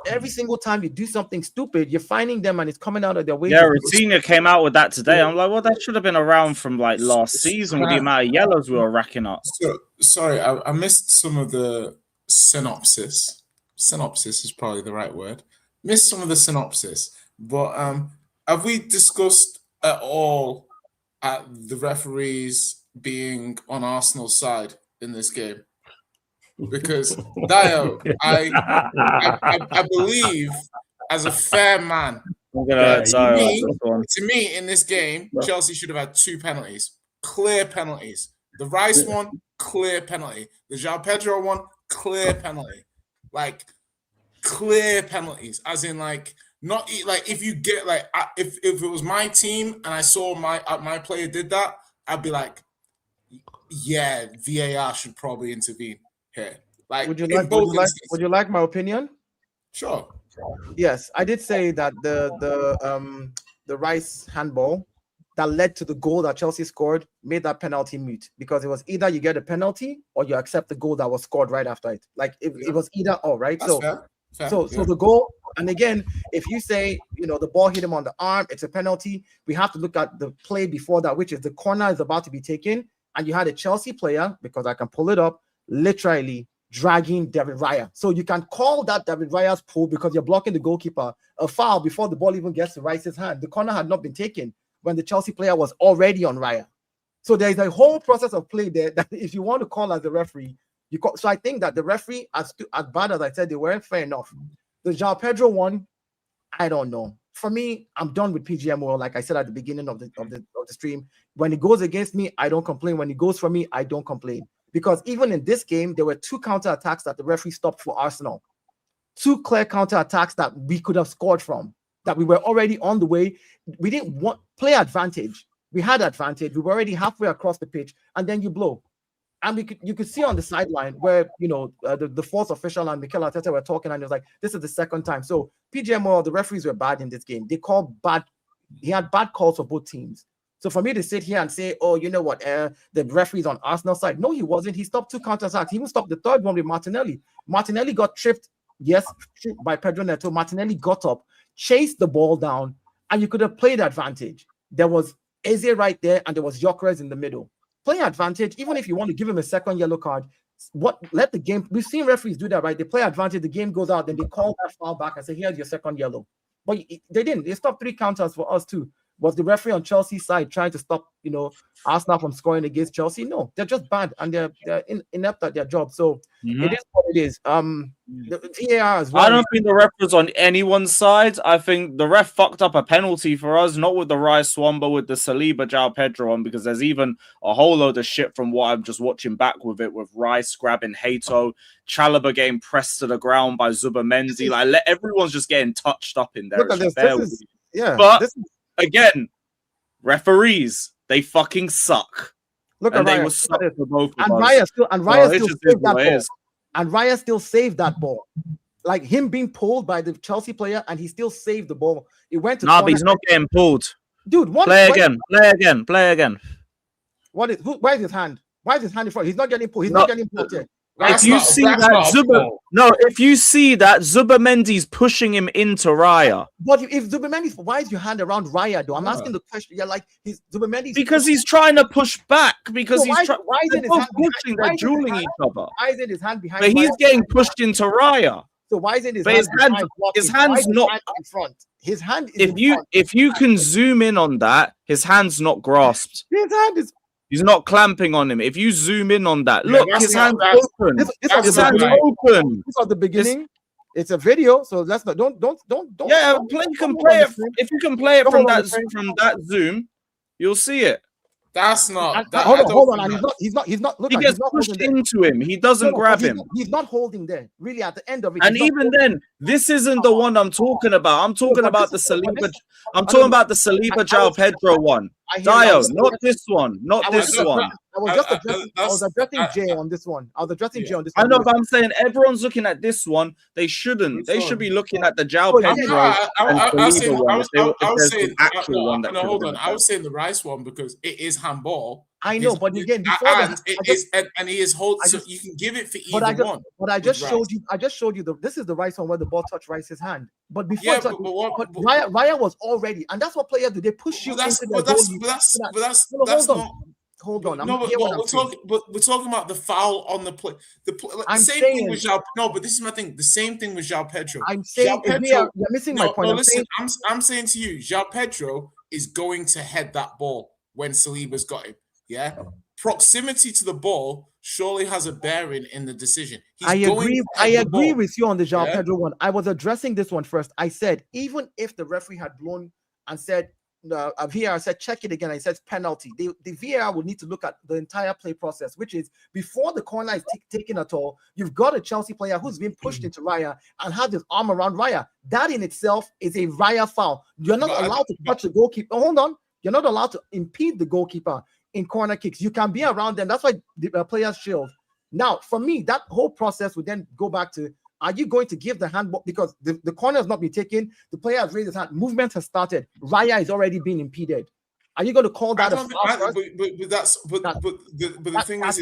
Every single time you do something stupid, you're finding them and it's coming out of their way. Yeah, Rafinha came out with that today. I'm like, well, that should have been around from last season with the amount of yellows we were racking up. So, sorry, I missed some of the synopsis. Synopsis is probably the right word. missed some of the synopsis, but have we discussed at all at the referees being on Arsenal's side in this game? Because Dio, I believe as a fair man, to me in this game, Chelsea should have had 2 penalties, clear penalties. The Rice one, clear penalty. The João Pedro one, clear penalty. Like clear penalties, as in like not like if you get like if it was my team and I saw my player did that, I'd be like, yeah, VAR should probably intervene here. Like, would you like my opinion? Sure. Yes, I did say that the Rice handball that led to the goal that Chelsea scored made that penalty moot, because it was either you get a penalty or you accept the goal that was scored right after it. Like it was either or, right? That's fair. So the goal, and again, if you say, the ball hit him on the arm, it's a penalty. We have to look at the play before that, which is the corner is about to be taken, and you had a Chelsea player, because I can pull it up, literally dragging David Raya. So you can call that David Raya's pull because you're blocking the goalkeeper, a foul before the ball even gets to Rice's hand. The corner had not been taken when the Chelsea player was already on Raya. So there is a whole process of play there that if you want to call as a referee, you call. So I think that the referee, as bad as I said they were, fair enough. The João Pedro one, I don't know. For me, I'm done with PGMO. Like I said at the beginning of the stream, when it goes against me, I don't complain. When it goes for me, I don't complain. Because even in this game, there were 2 counterattacks that the referee stopped for Arsenal. 2 clear counterattacks that we could have scored from, that we were already on the way. We didn't want play advantage. We had advantage. We were already halfway across the pitch, and then you blow. And you could see on the sideline where, the fourth official and Mikel Arteta were talking, and it was like, this is the second time. So PGMO, the referees were bad in this game. They called bad. He had bad calls for both teams. So for me to sit here and say, oh, you know what, the referee's on Arsenal side. No, he wasn't. He stopped 2 counterattacks. He even stopped the third one with Martinelli. Martinelli got tripped, yes, by Pedro Neto. Martinelli got up, chased the ball down, and you could have played advantage. There was Eze right there, and there was Gyökeres in the middle. Play advantage, even if you want to give him a second yellow card. Let the game. We've seen referees do that, right? They play advantage, the game goes out, then they call that foul back and say, here's your second yellow. But they didn't. They stopped 3 counters for us too. Was the referee on Chelsea's side trying to stop, Arsenal from scoring against Chelsea? No, they're just bad and they're inept at their job. So it is what it is. The VAR as well. I don't think the ref was on anyone's side. I think the ref fucked up a penalty for us, not with the Rice one, but with the Saliba João Pedro one, because there's even a whole load of shit from what I'm just watching back with it, with Rice grabbing Hato, Chalobah getting pressed to the ground by Zubamendi. Like, everyone's just getting touched up in there. Look at this. But again, referees, they fucking suck. Look and at they Raya. will suck for both of Raya us. Raya still saved that ball. Like him being pulled by the Chelsea player, and he still saved the ball. It went to but he's not getting pulled. Dude, play again. Where's his hand? Why is his hand in front? He's not getting pulled. He's not getting pulled here. If you see that Zubamendi's pushing him into Raya. But if Zubamendi's, why is your hand around Raya though? I'm asking the question. You're like, Zubamendi's because he's trying to push back. Because so why is it his hand pushing? They're dueling each other. Why is it his hand behind? But he's getting pushed into Raya. So why is it his hand? His hand's not in front. His hand is if you can zoom in on that, his hand's not grasped. His hand is. He's not clamping on him. If you zoom in on that, look, his hand's open. His hand's open. This was the beginning. It's a video, so let's not don't. Yeah, you can play it. If you can play it from that zoom, you'll see it. That's not. Hold on. He's not. Look, he gets pushed into him. He doesn't grab him. He's not holding there. Really, at the end of it. And even then, this isn't the one I'm talking about. I'm talking about the Saliba. I'm talking about the Saliba João Pedro one. Dio, not this one. Not this one. I was addressing Jay on this one. I know, but I'm saying everyone's looking at this one. They shouldn't. They should be looking at the João Pedro and Saliba one. Hold on. I was saying the Rice one because it is handball. I know, but again, and he is holding. So you can give it for either one. But I just showed you. This is the Rice one where the ball touched Rice's hand. But before, Raya was already, and that's what players do. They push you into the goal. That's not. hold on. No, but we're talking about the foul on the play. I'm same saying- thing with João. No, but this is my thing. The same thing with João Pedro. I'm saying João Pedro. you're missing my point. No, listen. I'm saying to you, João Pedro is going to head that ball when Saliba's got him. Yeah, proximity to the ball surely has a bearing in the decision. I agree with you on the João Yeah. Pedro one. I was addressing this one first. I said even if the referee had blown and said VAR said check it again, and it says penalty, the VAR would need to look at the entire play process, which is before the corner is taken at all, you've got a Chelsea player who's been pushed into Raya and had his arm around Raya. That in itself is a Raya foul. You're not allowed to touch the goalkeeper. Hold on. You're not allowed to impede the goalkeeper in corner kicks. You can be around them. That's why the players shield. Now, for me, that whole process would then go back to, are you going to give the handball? Because the corner has not been taken. The player has raised his hand. Movement has started. Raya is already being impeded. Are you going to call that a foul? The thing is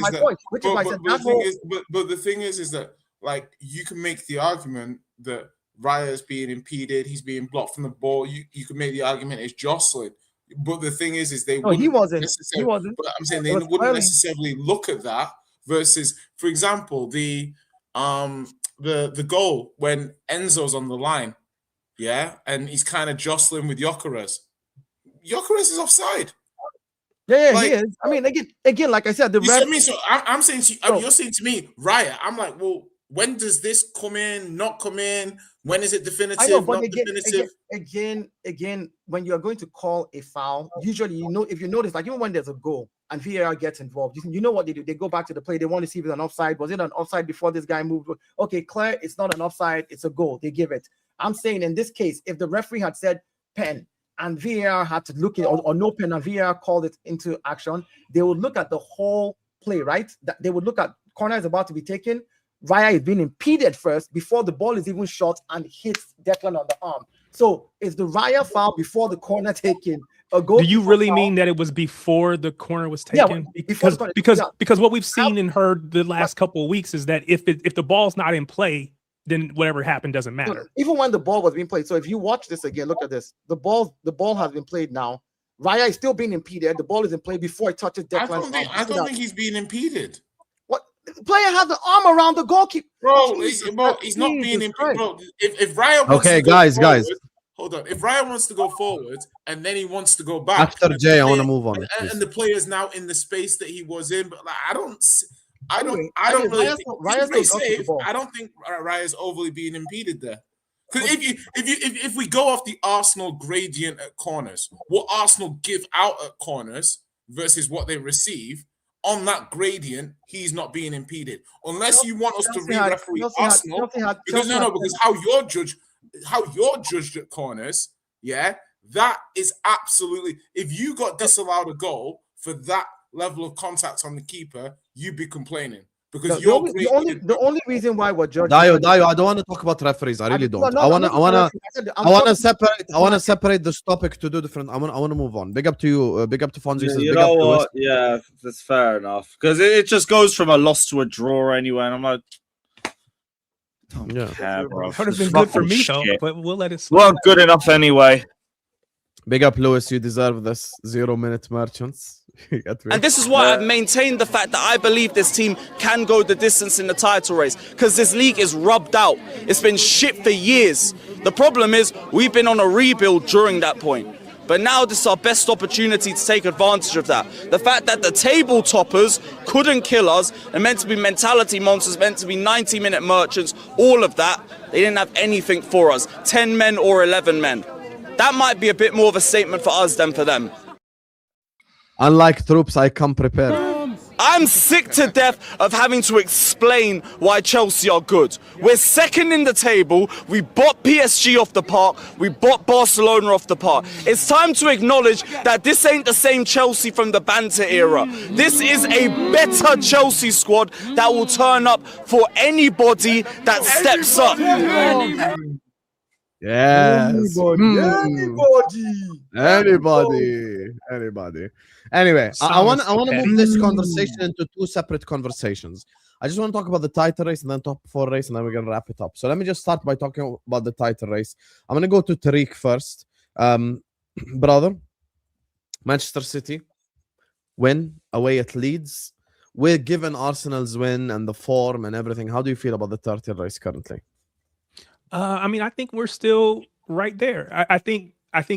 the thing is that like you can make the argument that Raya is being impeded. He's being blocked from the ball. You can make the argument it's jostling. But the thing is he wasn't. He wasn't. But I'm saying they wouldn't necessarily look at that versus, for example, the goal when Enzo's on the line, yeah, and he's kind of jostling with Gyökeres. Gyökeres is offside. Yeah, he is. I mean, again, like I said, the ref. So I'm saying to you, you're saying to me, Raya. I'm like, well, when does this come in? Not come in? When is it definitive? I know, but not definitive? Again, when you are going to call a foul, usually if you notice, like even when there's a goal and VAR gets involved, you know what they do? They go back to the play. They want to see if it's an offside. Was it an offside before this guy moved? Okay, Claire, it's not an offside. It's a goal. They give it. I'm saying in this case, if the referee had said pen and VAR had to look at or no pen and VAR called it into action, they would look at the whole play, right? They would look at corner is about to be taken. Raya is being impeded first before the ball is even shot and hits Declan on the arm. So is the Raya foul before the corner taken a goal? Do you really mean that it was before the corner was taken? Yeah, because what we've seen and heard the last couple of weeks is that if the ball's not in play, then whatever happened doesn't matter. Even when the ball was being played. So if you watch this again, look at this. The ball has been played now. Raya is still being impeded. The ball is in play before it touches Declan's arm. I don't think he's being impeded. The player has the arm around the goalkeeper. He's not being impeded. Bro, if Raya wants guys. Hold on. If Raya wants to go forward and then he wants to go back. After Jay, I want to move on. And the player's now in the space that he was in. But like, I don't think Raya's overly being impeded there. Because if we go off the Arsenal gradient at corners, what Arsenal give out at corners versus what they receive, on that gradient, he's not being impeded. Unless you want us to re-referee Arsenal, because how you're judged at corners, yeah, that is absolutely. If you got disallowed a goal for that level of contact on the keeper, you'd be complaining. Because the only reason why we're judging Dio, I don't want to talk about referees. I really don't. I want to separate this topic to do different. I want to move on. Big up to you. Big up to Fonzie. You know what? Yeah, that's fair enough. Because it just goes from a loss to a draw anyway, and I'm like, care, bro. It would have been good for me though, but we'll let it slide. Well, good enough anyway. Big up, Lewis. You deserve this 0-minute merchants. And this is why I've maintained the fact that I believe this team can go the distance in the title race, because this league is rubbed out. It's been shit for years. The problem is we've been on a rebuild during that point. But now this is our best opportunity to take advantage of that. The fact that the table toppers couldn't kill us, they're meant to be mentality monsters, meant to be 90-minute merchants, all of that, they didn't have anything for us. 10 men or 11 men. That might be a bit more of a statement for us than for them. Unlike troops, I come prepared. I'm sick to death of having to explain why Chelsea are good. We're second in the table. We bought PSG off the park. We bought Barcelona off the park. It's time to acknowledge that this ain't the same Chelsea from the banter era. This is a better Chelsea squad that will turn up for anybody that steps up. Yes. Anybody. Anyway, I want to move this conversation into two separate conversations. I just want to talk about the title race and then top 4 race, and then we're going to wrap it up. So let me just start by talking about the title race. I'm going to go to Tarik first. Brother, Manchester City, win away at Leeds. We're given Arsenal's win and the form and everything. How do you feel about the title race currently? I mean, I think we're still right there. I think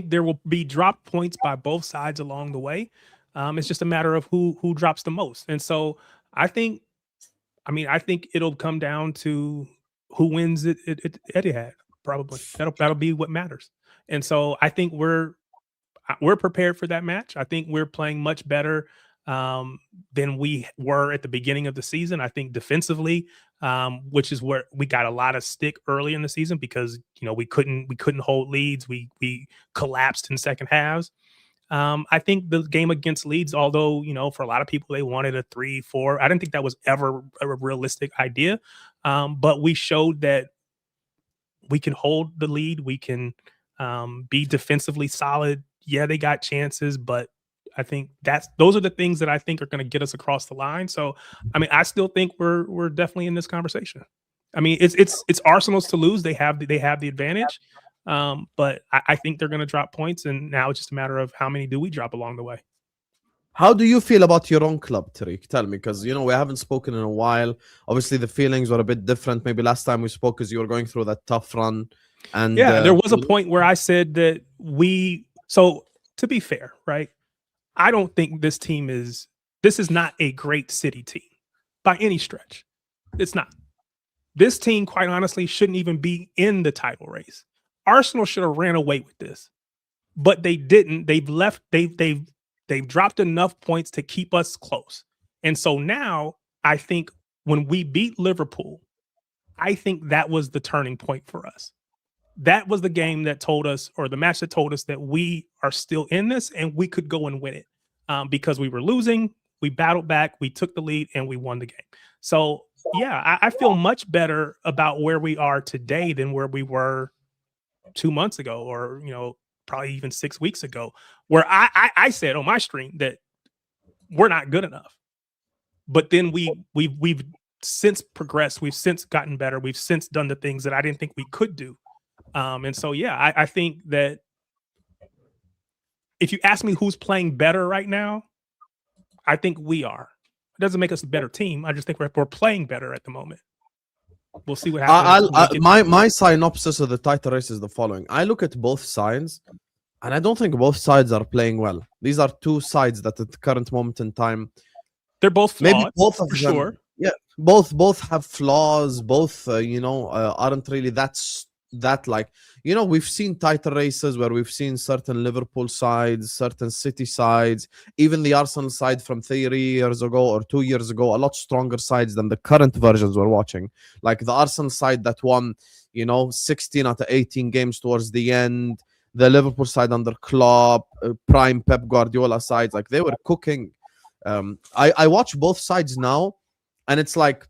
there will be drop points by both sides along the way. It's just a matter of who drops the most. And so I think it'll come down to who wins it Etihad, probably. That'll be what matters. And so I think we're prepared for that match. I think we're playing much better than we were at the beginning of the season. I think defensively, which is where we got a lot of stick early in the season because we couldn't hold leads. We collapsed in second halves. I think the game against Leeds, although for a lot of people they wanted a 3-4, I didn't think that was ever a realistic idea. But we showed that we can hold the lead. We can be defensively solid. Yeah, they got chances, but I think those are the things that I think are going to get us across the line. So, I mean, I still think we're definitely in this conversation. I mean, it's Arsenal's to lose. They have the advantage, but I think they're going to drop points, and now it's just a matter of how many do we drop along the way. How do you feel about your own club, Tarik? Tell me, because we haven't spoken in a while. Obviously, the feelings were a bit different. Maybe last time we spoke, because you were going through that tough run, and there was a point where I said that So to be fair, right? I don't think this is not a great City team by any stretch. It's not. This team, quite honestly, shouldn't even be in the title race. Arsenal should have ran away with this, but they didn't. They've dropped enough points to keep us close. And so now I think when we beat Liverpool, I think that was the turning point for us. That was the game that told us, or the match that told us that we are still in this and we could go and win it because we were losing. We battled back, we took the lead, and we won the game. So, yeah, I feel much better about where we are today than where we were 2 months ago or, probably even 6 weeks ago, where I said on my stream that we're not good enough. But then we've since progressed. We've since gotten better. We've since done the things that I didn't think we could do. And so, yeah, I think that if you ask me who's playing better right now, I think we are. It doesn't make us a better team. I just think we're playing better at the moment. We'll see what happens. My synopsis of the title race is the following. I look at both sides, and I don't think both sides are playing well. These are two sides that at the current moment in time, they're both flawed, maybe both of for them, sure. Yeah, both have flaws. Both, aren't really that like, we've seen title races where we've seen certain Liverpool sides, certain City sides, even the Arsenal side from 3 years ago or 2 years ago, a lot stronger sides than the current versions we're watching. Like the Arsenal side that won, 16 out of 18 games towards the end, the Liverpool side under Klopp, prime Pep Guardiola sides, like they were cooking. I watch both sides now, and it's like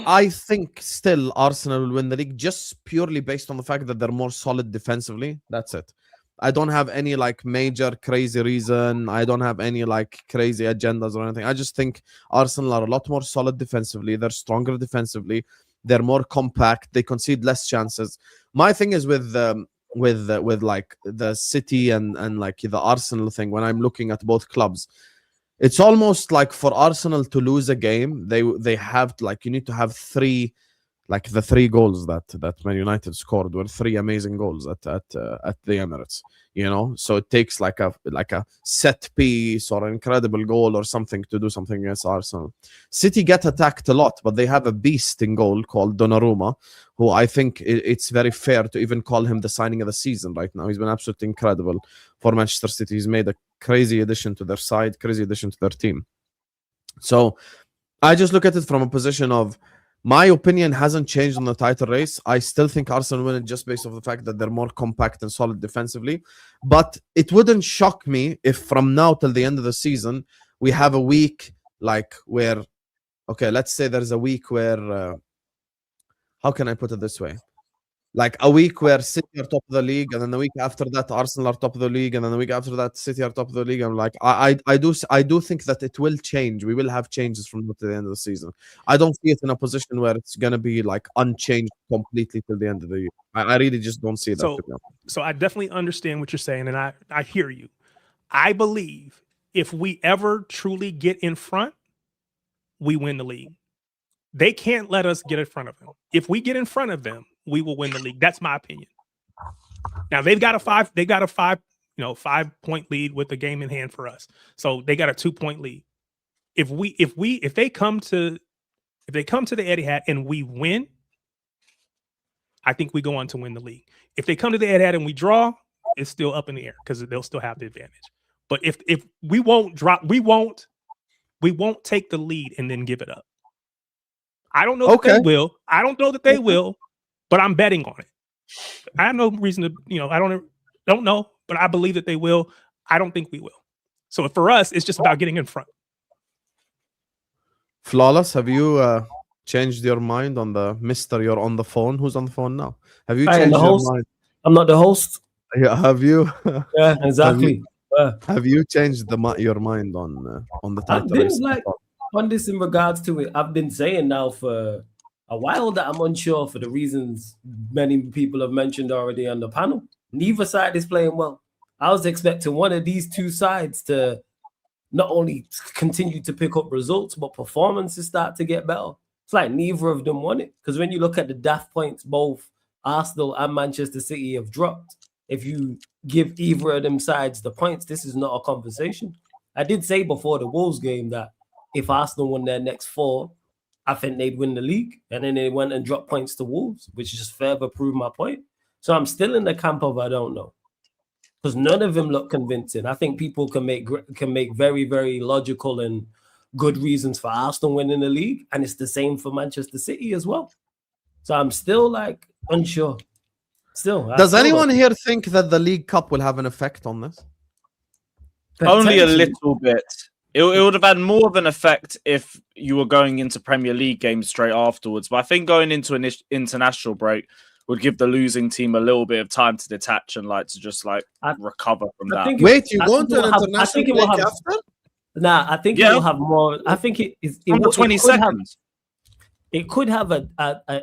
I think still Arsenal will win the league just purely based on the fact that they're more solid defensively. That's it. I don't have any major crazy reason. I don't have any crazy agendas or anything. I just think Arsenal are a lot more solid defensively. They're stronger defensively. They're more compact. They concede less chances. My thing is with the City and the Arsenal thing, when I'm looking at both clubs, it's almost like for Arsenal to lose a game, they have you need to have three, the 3 goals that Man United scored were 3 amazing goals at the Emirates. So it takes like a set piece or an incredible goal or something to do something against Arsenal. City get attacked a lot, but they have a beast in goal called Donnarumma, who I think it's very fair to even call him the signing of the season right now. He's been absolutely incredible for Manchester City. He's made a crazy addition to their side, crazy addition to their team. So I just look at it from a position of, my opinion hasn't changed on the title race. I still think Arsenal win it just based off the fact that they're more compact and solid defensively. But it wouldn't shock me if from now till the end of the season, we have a week where, okay, let's say there's a week where, how can I put it this way? like a week where City are top of the league, and then the week after that Arsenal are top of the league, and then the week after that City are top of the league. I'm like, I do think that it will change. We will have changes from now to the end of the season. I don't see it in a position where it's gonna be like unchanged completely till the end of the year. I really just don't see that. So, so I definitely understand what you're saying, and I hear you. I believe if we ever truly get in front, we win the league. They can't let us get in front of them. If we get in front of them, we will win the league. That's my opinion. Now they've got a 5-point lead with the game in hand for us. So they got a 2-point lead. If they come to the Etihad and we win, I think we go on to win the league. If they come to the Etihad and we draw, it's still up in the air because they'll still have the advantage. But if we won't drop, we won't take the lead and then give it up. I don't know that they will. I don't know that they will, but I'm betting on it. I have no reason to, I don't know, but I believe that they will. I don't think we will. So for us, it's just about getting in front. Flawless, have you changed your mind on the Mister? You're on the phone. Who's on the phone now? Have you changed your mind? I'm not the host. Yeah, have you? Yeah, exactly. Have you changed your mind on the title? I've been like on this in regards to it. I've been saying now for a while that I'm unsure for the reasons many people have mentioned already on the panel. Neither side is playing well. I was expecting one of these two sides to not only continue to pick up results, but performances start to get better. It's like neither of them won it. Because when you look at the daft points, both Arsenal and Manchester City have dropped. If you give either of them sides the points, this is not a conversation. I did say before the Wolves game that if Arsenal won their next 4, I think they'd win the league. And then they went and dropped points to Wolves, which just further proved my point. So I'm still in the camp of I don't know. Because none of them look convincing. I think people can make very, very logical and good reasons for Arsenal winning the league. And it's the same for Manchester City as well. So I'm still like unsure. Does anyone here think that the League Cup will have an effect on this? Only a little bit. It would have had more of an effect if you were going into Premier League games straight afterwards. But I think going into an international break would give the losing team a little bit of time to detach and to just recover from that. Wait, you go into an international break after? Nah, I think it will have more. I think it is on the 22nd. It could have an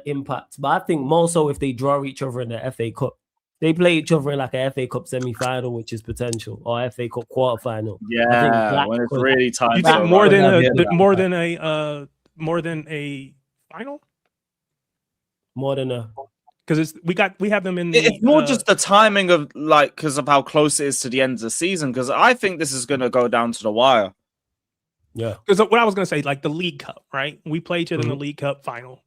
impact, but I think more so if they draw each other in the FA Cup. They play each other in like a FA Cup semi-final, which is potential, or FA Cup quarter-final. Yeah, when it's really tight. You think more than a final? More than a because we have them in. It's more just the timing of because of how close it is to the end of the season. Because I think this is going to go down to the wire. Yeah, because what I was going to say, like the League Cup, right? We play each other in the League Cup final.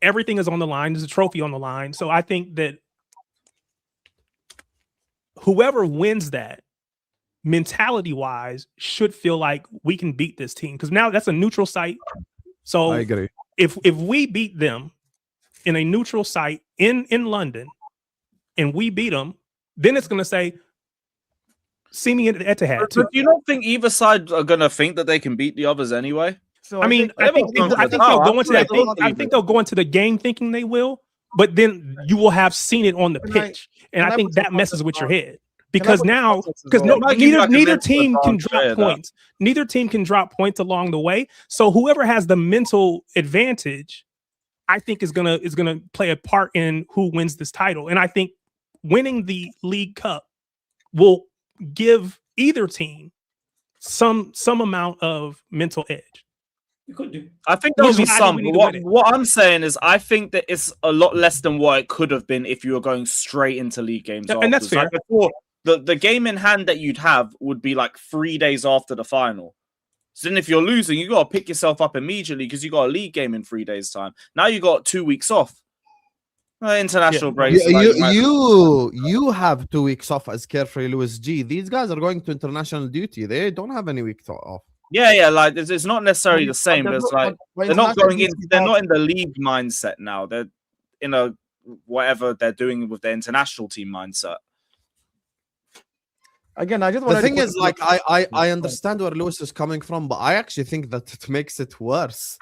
Everything is on the line. There's a trophy on the line. So I think that whoever wins that, mentality-wise, should feel like we can beat this team. Because now that's a neutral site. So I agree. If we beat them in a neutral site in London and we beat them, then it's going to say, see me at the Etihad. Do you not think either side are going to think that they can beat the others anyway? So I think they'll go into that. I think they'll go into the game thinking they will, but then you will have seen it on the pitch, and I think that messes with your head because neither team can drop points. Neither team can drop points along the way. So whoever has the mental advantage, I think is gonna play a part in who wins this title. And I think winning the League Cup will give either team some amount of mental edge. You could do. I think there'll be some. What I'm saying is, I think that it's a lot less than what it could have been if you were going straight into league games. And that's fair. Before, the game in hand that you'd have would be 3 days after the final. So then if you're losing, you got to pick yourself up immediately because you got a league game in 3 days' time. Now you got 2 weeks off. International breaks. You have 2 weeks off as Carefree Lewis G. These guys are going to international duty. They don't have any week off. Yeah, it's not necessarily the same. But they're not going in. They're not in the league mindset now. They're in a whatever they're doing with their international team mindset. Again, I just the thing is, I understand where Lewis is coming from, but I actually think that it makes it worse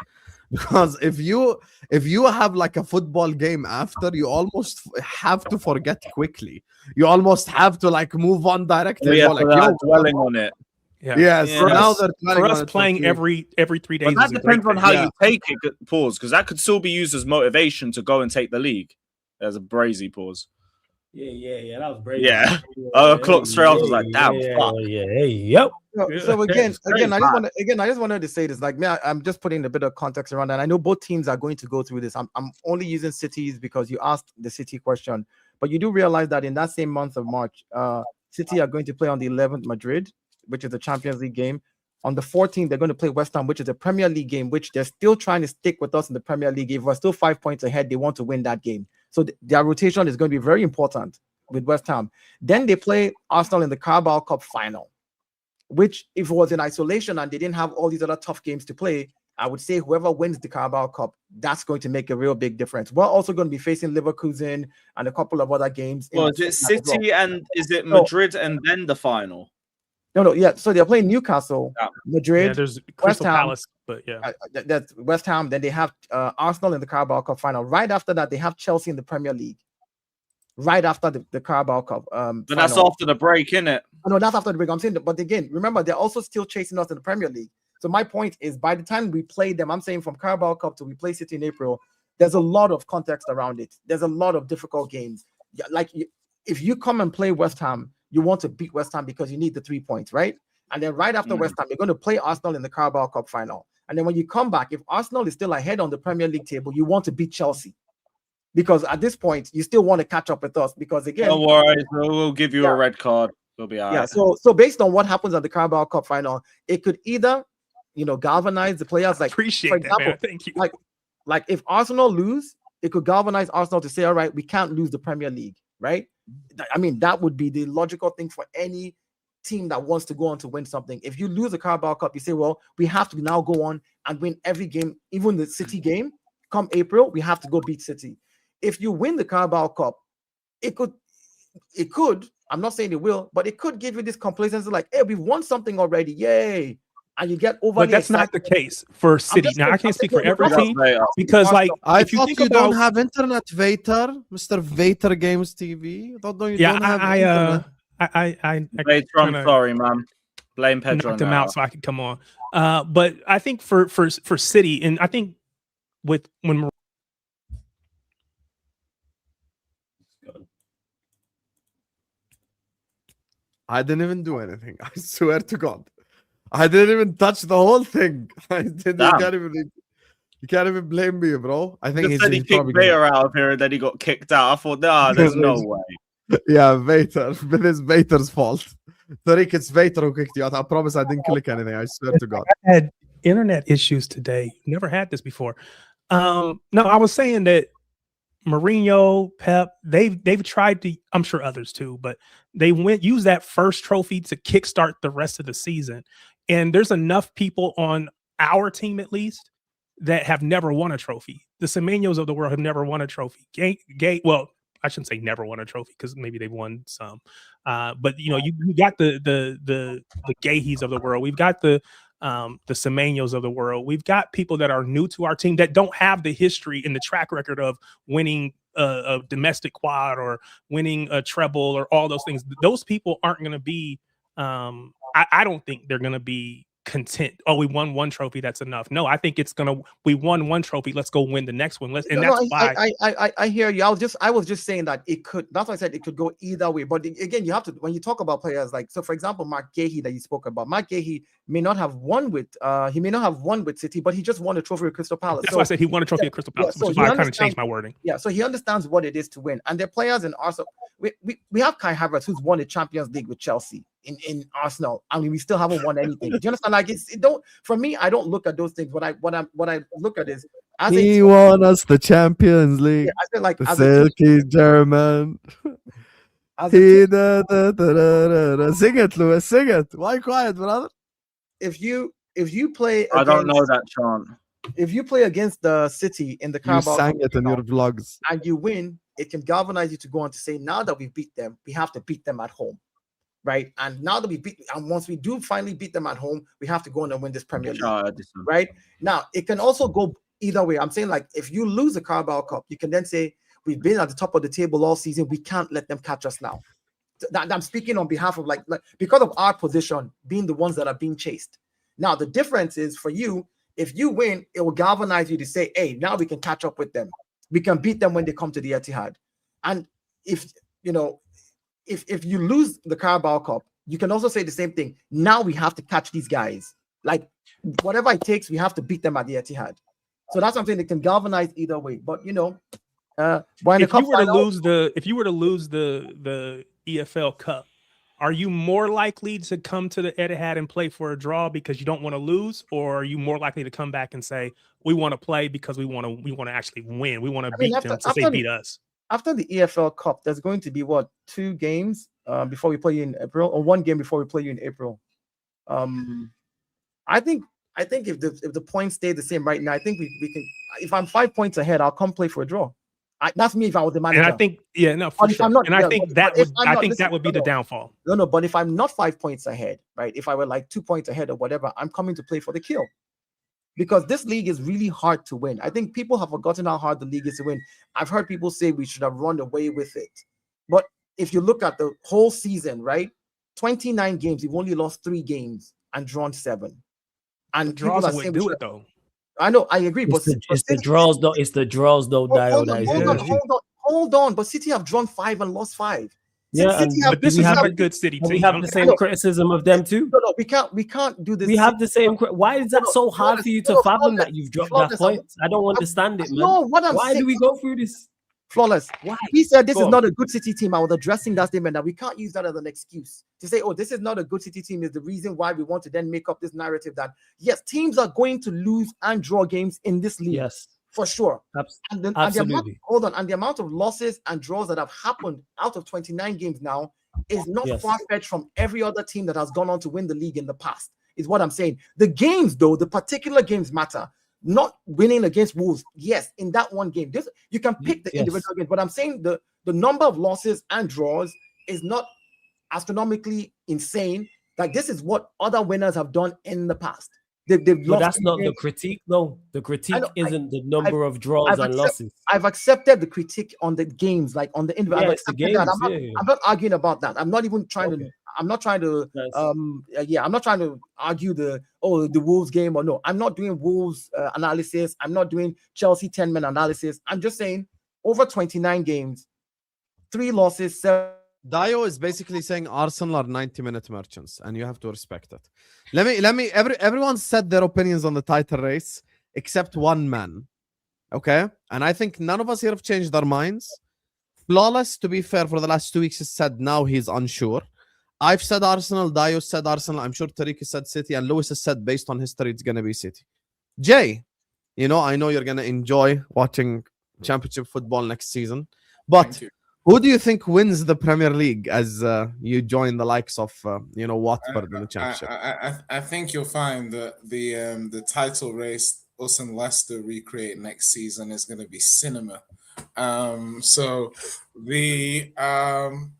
because if you have like a football game after, you almost have to forget quickly. You almost have to like move on directly. Yeah, Go like, for that, yo, dwelling on it. Yeah. yes. Yeah. Now they're dwelling For on us it playing few- every 3 days. But that is a great depends on thing. how Yeah. you take it. Pause, because that could still be used as motivation to go and take the league. There's a brazy pause. Yeah. That was brave. Yeah. Clock straight off. I was like, damn, fuck. Hey, yep. So again, great, I just wanted to say this. Like, man, I'm just putting a bit of context around that. I know both teams are going to go through this. I'm only using cities because you asked the City question, but you do realize that in that same month of March, City are going to play on the 11th Madrid, which is a Champions League game. On the 14th, they're going to play West Ham, which is a Premier League game, which they're still trying to stick with us in the Premier League. If we're still 5 points ahead, they want to win that game. So their rotation is going to be very important with West Ham. Then they play Arsenal in the Carabao Cup final, which if it was in isolation and they didn't have all these other tough games to play, I would say whoever wins the Carabao Cup, that's going to make a real big difference. We're also going to be facing Leverkusen and a couple of other games. Well, is it City and is it Madrid and then the final? No, yeah. So they're playing Newcastle, Yeah. Madrid. Yeah, there's Crystal Ham. Palace, but yeah. That's West Ham. Then they have Arsenal in the Carabao Cup final. Right after that, they have Chelsea in the Premier League. Right after the Carabao Cup. But that's after the break, innit? No, that's after the break. I'm saying that, but again, remember, they're also still chasing us in the Premier League. So my point is, by the time we play them, I'm saying from Carabao Cup to we play City in April, there's a lot of context around it. There's a lot of difficult games. Like if you come and play West Ham, you want to beat West Ham because you need the 3 points, right? And then right after West Ham, you're going to play Arsenal in the Carabao Cup final. And then when you come back, if Arsenal is still ahead on the Premier League table, you want to beat Chelsea. Because at this point, you still want to catch up with us. Because again, Don't worry, we'll give you a red card. We'll be all right. Yeah. So based on what happens at the Carabao Cup final, it could either, galvanize the players. Like, Appreciate for example, that, man. Thank you. Like if Arsenal lose, it could galvanize Arsenal to say, all right, we can't lose the Premier League, right? I mean, that would be the logical thing for any team that wants to go on to win something. If you lose the Carabao Cup, you say, well, we have to now go on and win every game, even the City game. Come April, we have to go beat City. If you win the Carabao Cup, it could, I'm not saying it will, but it could give you this complacency like, hey, we've won something already. Yay. And you get over. But that's not the case for City. Now, I can't speak for every team because, like, I if you thought think you about, don't have internet, Vater, Mr. Vater Games TV. I thought you don't have internet. Vater, I'm sorry, man. Blame Pedro. Knocked him out so I could come on. But I think for City, and I think when I didn't even do anything. I swear to God. I didn't even touch the whole thing. I didn't. You can't even blame me, bro. I think he kicked Vader out of here and then he got kicked out. I thought, there's no way. Yeah, Vader. But it's Vader's fault. Tarik, it's Vader who kicked you out. I promise I didn't click anything. I swear to God. I had internet issues today. Never had this before. No, I was saying that Mourinho, Pep, they've tried to, I'm sure others too, but they use that first trophy to kickstart the rest of the season. And there's enough people on our team, at least, that have never won a trophy. The Semenyos of the world have never won a trophy. Well, I shouldn't say never won a trophy because maybe they've won some. But you got the Gahys of the world. We've got the Semenyos of the world. We've got people that are new to our team that don't have the history and the track record of winning a domestic quad or winning a treble or all those things. Those people aren't going to be. I don't think they're going to be content. Oh, we won one trophy, that's enough. No, I think we won one trophy, let's go win the next one. That's why I hear you. I was just saying that it could, that's why I said it could go either way. But again, you have to, when you talk about players like, so for example, Mark Gahey that you spoke about, Mark Gahey may not have won with City, but he just won a trophy with Crystal Palace. That's why I said he won a trophy at Crystal Palace, which is why I kind of changed my wording. Yeah, so he understands what it is to win. And the players in Arsenal, we have Kai Havertz who's won the Champions League with Chelsea in Arsenal. I mean, we still haven't won anything. Do you understand? Like for me, I don't look at those things. What I look at is he won us the Champions League. Yeah, I feel like the silky German. Sing it, Louis. Sing it. Why quiet, brother? If you play, I don't know that chant. If you play against the City in the Carabao, you sang it in your vlogs, and you win, it can galvanize you to go on to say, now that we beat them, we have to beat them at home. Right, and now that and once we do finally beat them at home, we have to go on and win this Premier League. Right now, it can also go either way. I'm saying, like, if you lose the Carabao Cup, you can then say, we've been at the top of the table all season. We can't let them catch us now. I'm speaking on behalf of like because of our position being the ones that are being chased. Now, the difference is for you, if you win, it will galvanize you to say, hey, now we can catch up with them. We can beat them when they come to the Etihad. And if you lose the Carabao Cup, you can also say the same thing. Now we have to catch these guys. Like, whatever it takes, we have to beat them at the Etihad. So that's something that can galvanize either way. But if you were to lose the EFL Cup, are you more likely to come to the Etihad and play for a draw because you don't want to lose, or are you more likely to come back and say we want to play because we want to actually win? We want to beat them since they beat us. After the EFL Cup, there's going to be 2 games before we play you in April, or 1 game before we play you in April. I think if the points stay the same right now, I think we can. If I'm 5 points ahead, I'll come play for a draw. That's me if I was the manager. And I think, for sure. That would be the downfall. No, but if I'm not 5 points ahead, right? If I were like 2 points ahead or whatever, I'm coming to play for the kill. Because this league is really hard to win. I think people have forgotten how hard the league is to win. I've heard people say we should have run away with it. But if you look at the whole season, right? 29 games, we've only lost 3 games and drawn 7. And draws would do it though. I know, I agree. It's the draws though. It's the draws though, Dio. Hold on. But City have drawn 5 and lost 5. But this is not a good City team. We have the same criticism of them too. No, we can't do this. We have the same. Why is that so hard for you to fathom that you've dropped that point? I don't understand it, man. No, why do we go through this? Flawless. Why? He said this is not a good City team. I was addressing that statement that we can't use that as an excuse to say, oh, this is not a good City team is the reason why we want to then make up this narrative that, yes, teams are going to lose and draw games in this league. Yes. For sure. Absolutely. And the amount of losses and draws that have happened out of 29 games now is not far-fetched from every other team that has gone on to win the league in the past, is what I'm saying. The games, though, the particular games matter. Not winning against Wolves, yes, in that one game. You can pick the individual games, but I'm saying the number of losses and draws is not astronomically insane. Like, this is what other winners have done in the past. They've but that's not the critique, though. The critique isn't the number of draws and losses. I've accepted the critique on the games, like on the individual. I'm not arguing about that. I'm not even trying to. I'm not trying to. I'm not trying to argue the Wolves game or no. I'm not doing Wolves analysis. I'm not doing Chelsea 10-man analysis. I'm just saying over 29 games, 3 losses, 7. Dio is basically saying Arsenal are 90-minute merchants, and you have to respect it. Everyone said their opinions on the title race except one man. Okay? And I think none of us here have changed our minds. Flawless, to be fair, for the last 2 weeks, has said now he's unsure. I've said Arsenal, Dio said Arsenal, I'm sure Tarik has said City, and Lewis has said based on history it's gonna be City. Jay, I know you're gonna enjoy watching championship football next season. But who do you think wins the Premier League as you join the likes of Watford in the Championship? I think you'll find that the title race us and Leicester recreate next season is going to be cinema. So the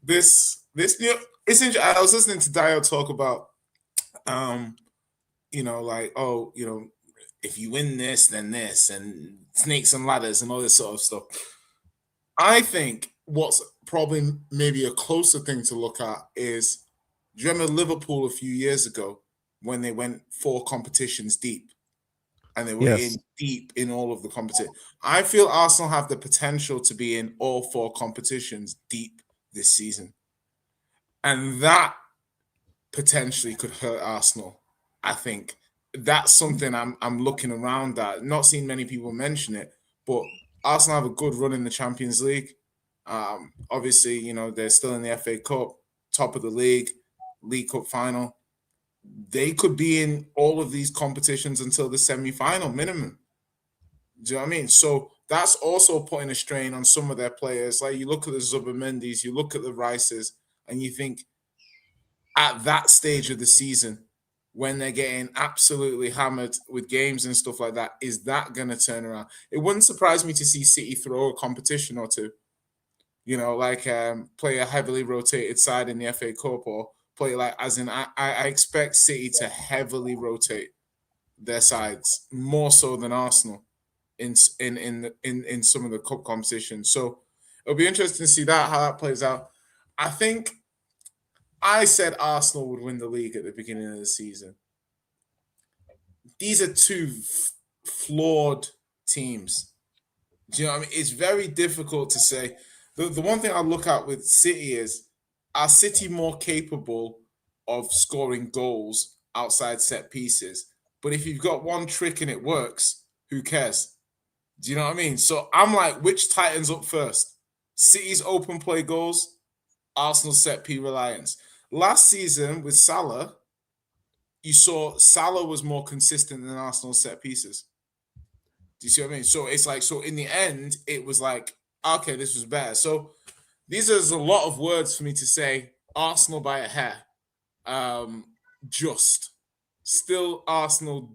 this new it's interesting. I was listening to Dio talk about if you win this, then this, and snakes and ladders and all this sort of stuff. I think what's probably maybe a closer thing to look at is, do you remember Liverpool a few years ago when they went 4 competitions deep and they were in deep in all of the competition? I feel Arsenal have the potential to be in all 4 competitions deep this season. And that potentially could hurt Arsenal. I think that's something I'm looking around at. Not seeing many people mention it, but Arsenal have a good run in the Champions League. Obviously, they're still in the FA Cup, top of the League Cup final. They could be in all of these competitions until the semi-final minimum. Do you know what I mean? So that's also putting a strain on some of their players. Like, you look at the Zubamendis, you look at the Rices, and you think at that stage of the season, when they're getting absolutely hammered with games and stuff like that, is that going to turn around? It wouldn't surprise me to see City throw a competition or two. Play a heavily rotated side in the FA Cup, or play I expect City to heavily rotate their sides more so than Arsenal in some of the cup competitions. So it'll be interesting to see how that plays out. I think I said Arsenal would win the league at the beginning of the season. These are two flawed teams. Do you know what I mean? It's very difficult to say. The one thing I look at with City is, are City more capable of scoring goals outside set pieces? But if you've got one trick and it works, who cares? Do you know what I mean? So I'm like, which tightens up first? City's open play goals, Arsenal's set piece reliance. Last season with Salah, you saw Salah was more consistent than Arsenal's set pieces. Do you see what I mean? So it's like, so in the end, it was like, okay, this was better. So these are a lot of words for me to say Arsenal by a hair. Still Arsenal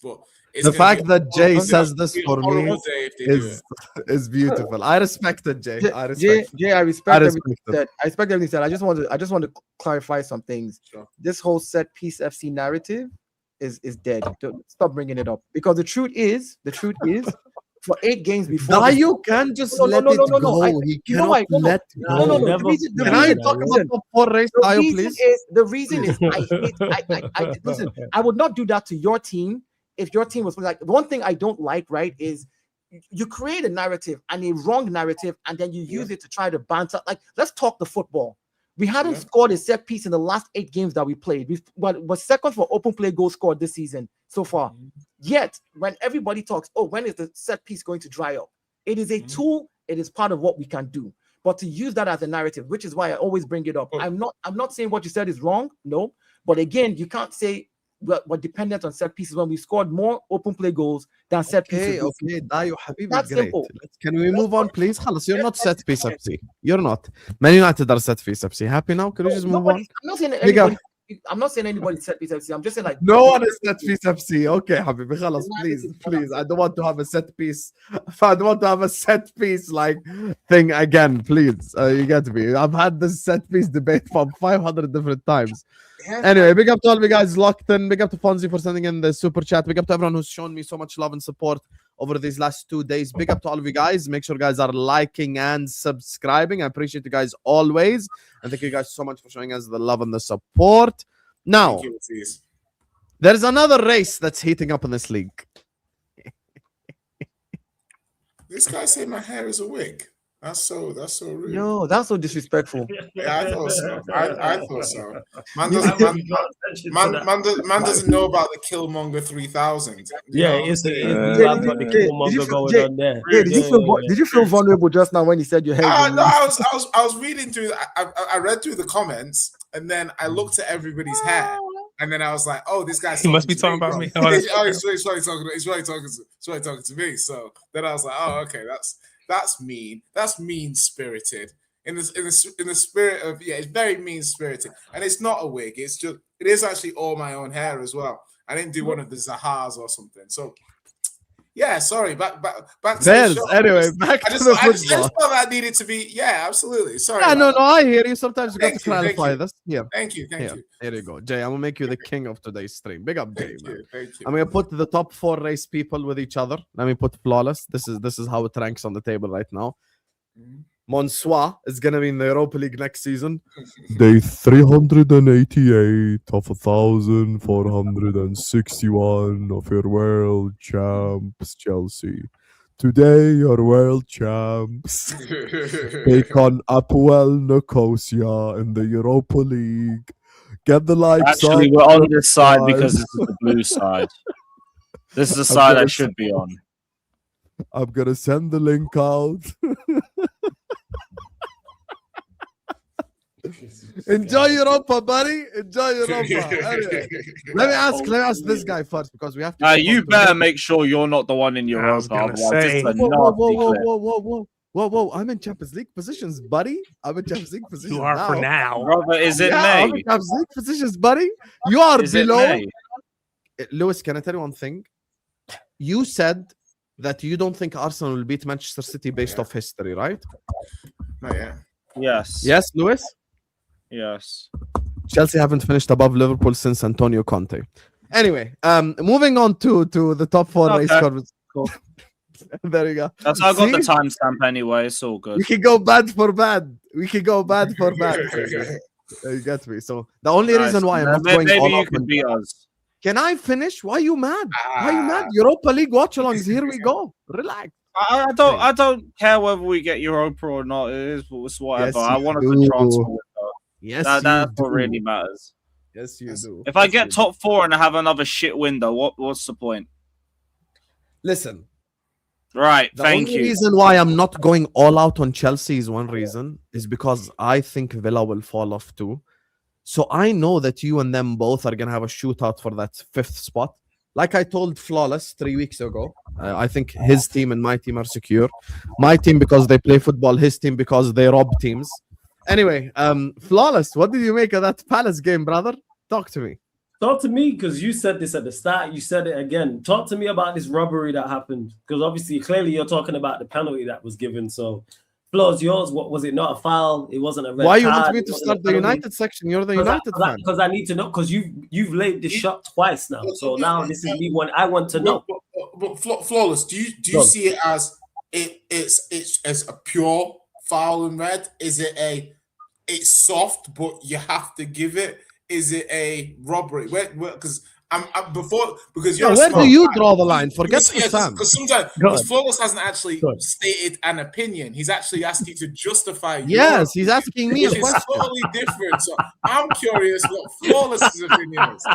but it's the fact that Jay says gonna this be a for me horrible day if they do is beautiful. I respect it, Jay. I respect Jay, I respect everything you said. I respect everything you said. I just want to clarify some things. Sure. This whole set piece FC narrative is dead. Don't stop bringing it up, because the truth is for 8 games before. Now you can't just let it go. He cannot let go. The Can I talk about the 4 race style, please? The reason is listen, I would not do that to your team if your team was like, the one thing I don't like, right, is you create a narrative and a wrong narrative, and then you use it to try to banter. Like, let's talk the football. We hadn't scored a set piece in the last 8 games that we played. We was second for open play goals scored this season so far. Yet, when everybody talks, oh, when is the set piece going to dry up? It is a tool. It is part of what we can do. But to use that as a narrative, which is why I always bring it up. I'm not saying what you said is wrong. No. But again, you can't say we're dependent on set pieces when we scored more open play goals than set pieces. Okay, Dayo Habibi, That's great. simple. Can we move on, please? Khalas, you're not set piece FC. You're not. Man United are set piece FC. Happy now? Can we just move on? I'm not saying anybody set piece FC. I'm just saying, like, No one is set piece FC. Okay, Habibi, khalas, please. I don't want to have a set piece. I don't want to have a set piece like thing again, please. You get me. I've had this set piece debate from 500 different times. Anyway, big up to all of you guys locked in. Big up to Fonzie for sending in the super chat. Big up to everyone who's shown me so much love and support over these last 2 days. Big up to all of you guys. Make sure you guys are liking and subscribing. I appreciate you guys always. And thank you guys so much for showing us the love and the support. Now, there's another race that's heating up in this league. This guy said my hair is a wig. That's so rude. Yo, that's so disrespectful. Yeah, I thought so. I thought so. Man doesn't know about the Killmonger 3000. Yeah, it's the Killmonger going on there. Did you feel vulnerable just now when he said your hair? No, I was reading through. I read through the comments, and then I looked at everybody's hair, and then I was like, "Oh, this guy." He must be talking about me. He's really talking to me. So then I was like, "Oh, okay, that's mean. That's mean-spirited. In the spirit of, it's very mean-spirited. And it's not a wig. It is actually all my own hair as well. I didn't do one of the Zahars or something. So yeah, sorry. Back to the show. Anyway, back to the football. I just felt that needed to be. Yeah, absolutely. Sorry. Yeah, no, I hear you. Sometimes you got to clarify this. Yeah. Thank you. There you go, Jay. I'm gonna make you the king of today's stream. Big up, Jay. Thank you. I'm gonna put the top 4 race people with each other. Let me put flawless. This is how it ranks on the table right now. Monsois is gonna be in the Europa League next season. Day 388 of 1,461 of your world champs, Chelsea. Today, your world champs take on Apoel Nicosia in the Europa League. Get the likes. Actually, we're on this side because this is the blue side. This is the side I should be on. I'm gonna send the link out. Enjoy Europa, buddy. Enjoy Europa. Anyway, let me ask this guy first, because we have to. You better make sure you're not the one in Europa. Whoa! I'm in Champions League positions, buddy. I'm in Champions League positions. You are for now. Brother, is it May? I'm in Champions League positions, buddy. You are below. Lewis, can I tell you one thing? You said that you don't think Arsenal will beat Manchester City based off history, right? Oh, yeah. Yes. Yes, Lewis? Yes. Chelsea haven't finished above Liverpool since Antonio Conte. Anyway, moving on to the top 4 race cars. There you go. That's how I got the See? timestamp anyway. It's all good. We can go bad for bad. We can go bad for bad. You get me. So the only Nice. reason why I'm not Maybe going all you out can on- beat us. Can I finish? Why are you mad? Why are you mad? Europa League watch-alongs. Here we go. Relax. I don't care whether we get Europa or not. It's whatever. Yes, I you want a good transfer do. window. Yes, That's you what do. really matters. Yes, you do. If I Yes, get you do. top 4 and I have another shit window, what's the point? Listen. Right, The thank only you. reason why I'm not going all out on Chelsea is one reason, is because I think Villa will fall off too. So I know that you and them both are going to have a shootout for that 5th spot. Like I told Flawless 3 weeks ago, I think his team and my team are secure. My team because they play football, his team because they rob teams. Anyway, Flawless, what did you make of that Palace game, brother? Talk to me. Talk to me, because you said this at the start. You said it again. Talk to me about this robbery that happened, because obviously, clearly, you're talking about the penalty that was given. So, Flo's yours. What was it? Not a foul. It wasn't a red Why card. you want me It to wasn't start a the penalty. United section? You're the United fan. Because I need to know. Because you've laid this shot twice now. So now this is me. I want to know. But Flawless, do you see it as it's as a pure foul in red? Is it it's soft but you have to give it? Is it a robbery? Because because you're Where do you draw the line? Forget because Sam. sometimes Flawless hasn't actually stated an opinion. He's actually asked you to justify. Yes, he's asking me a which is question. totally different. So I'm curious what Flawless's opinion is.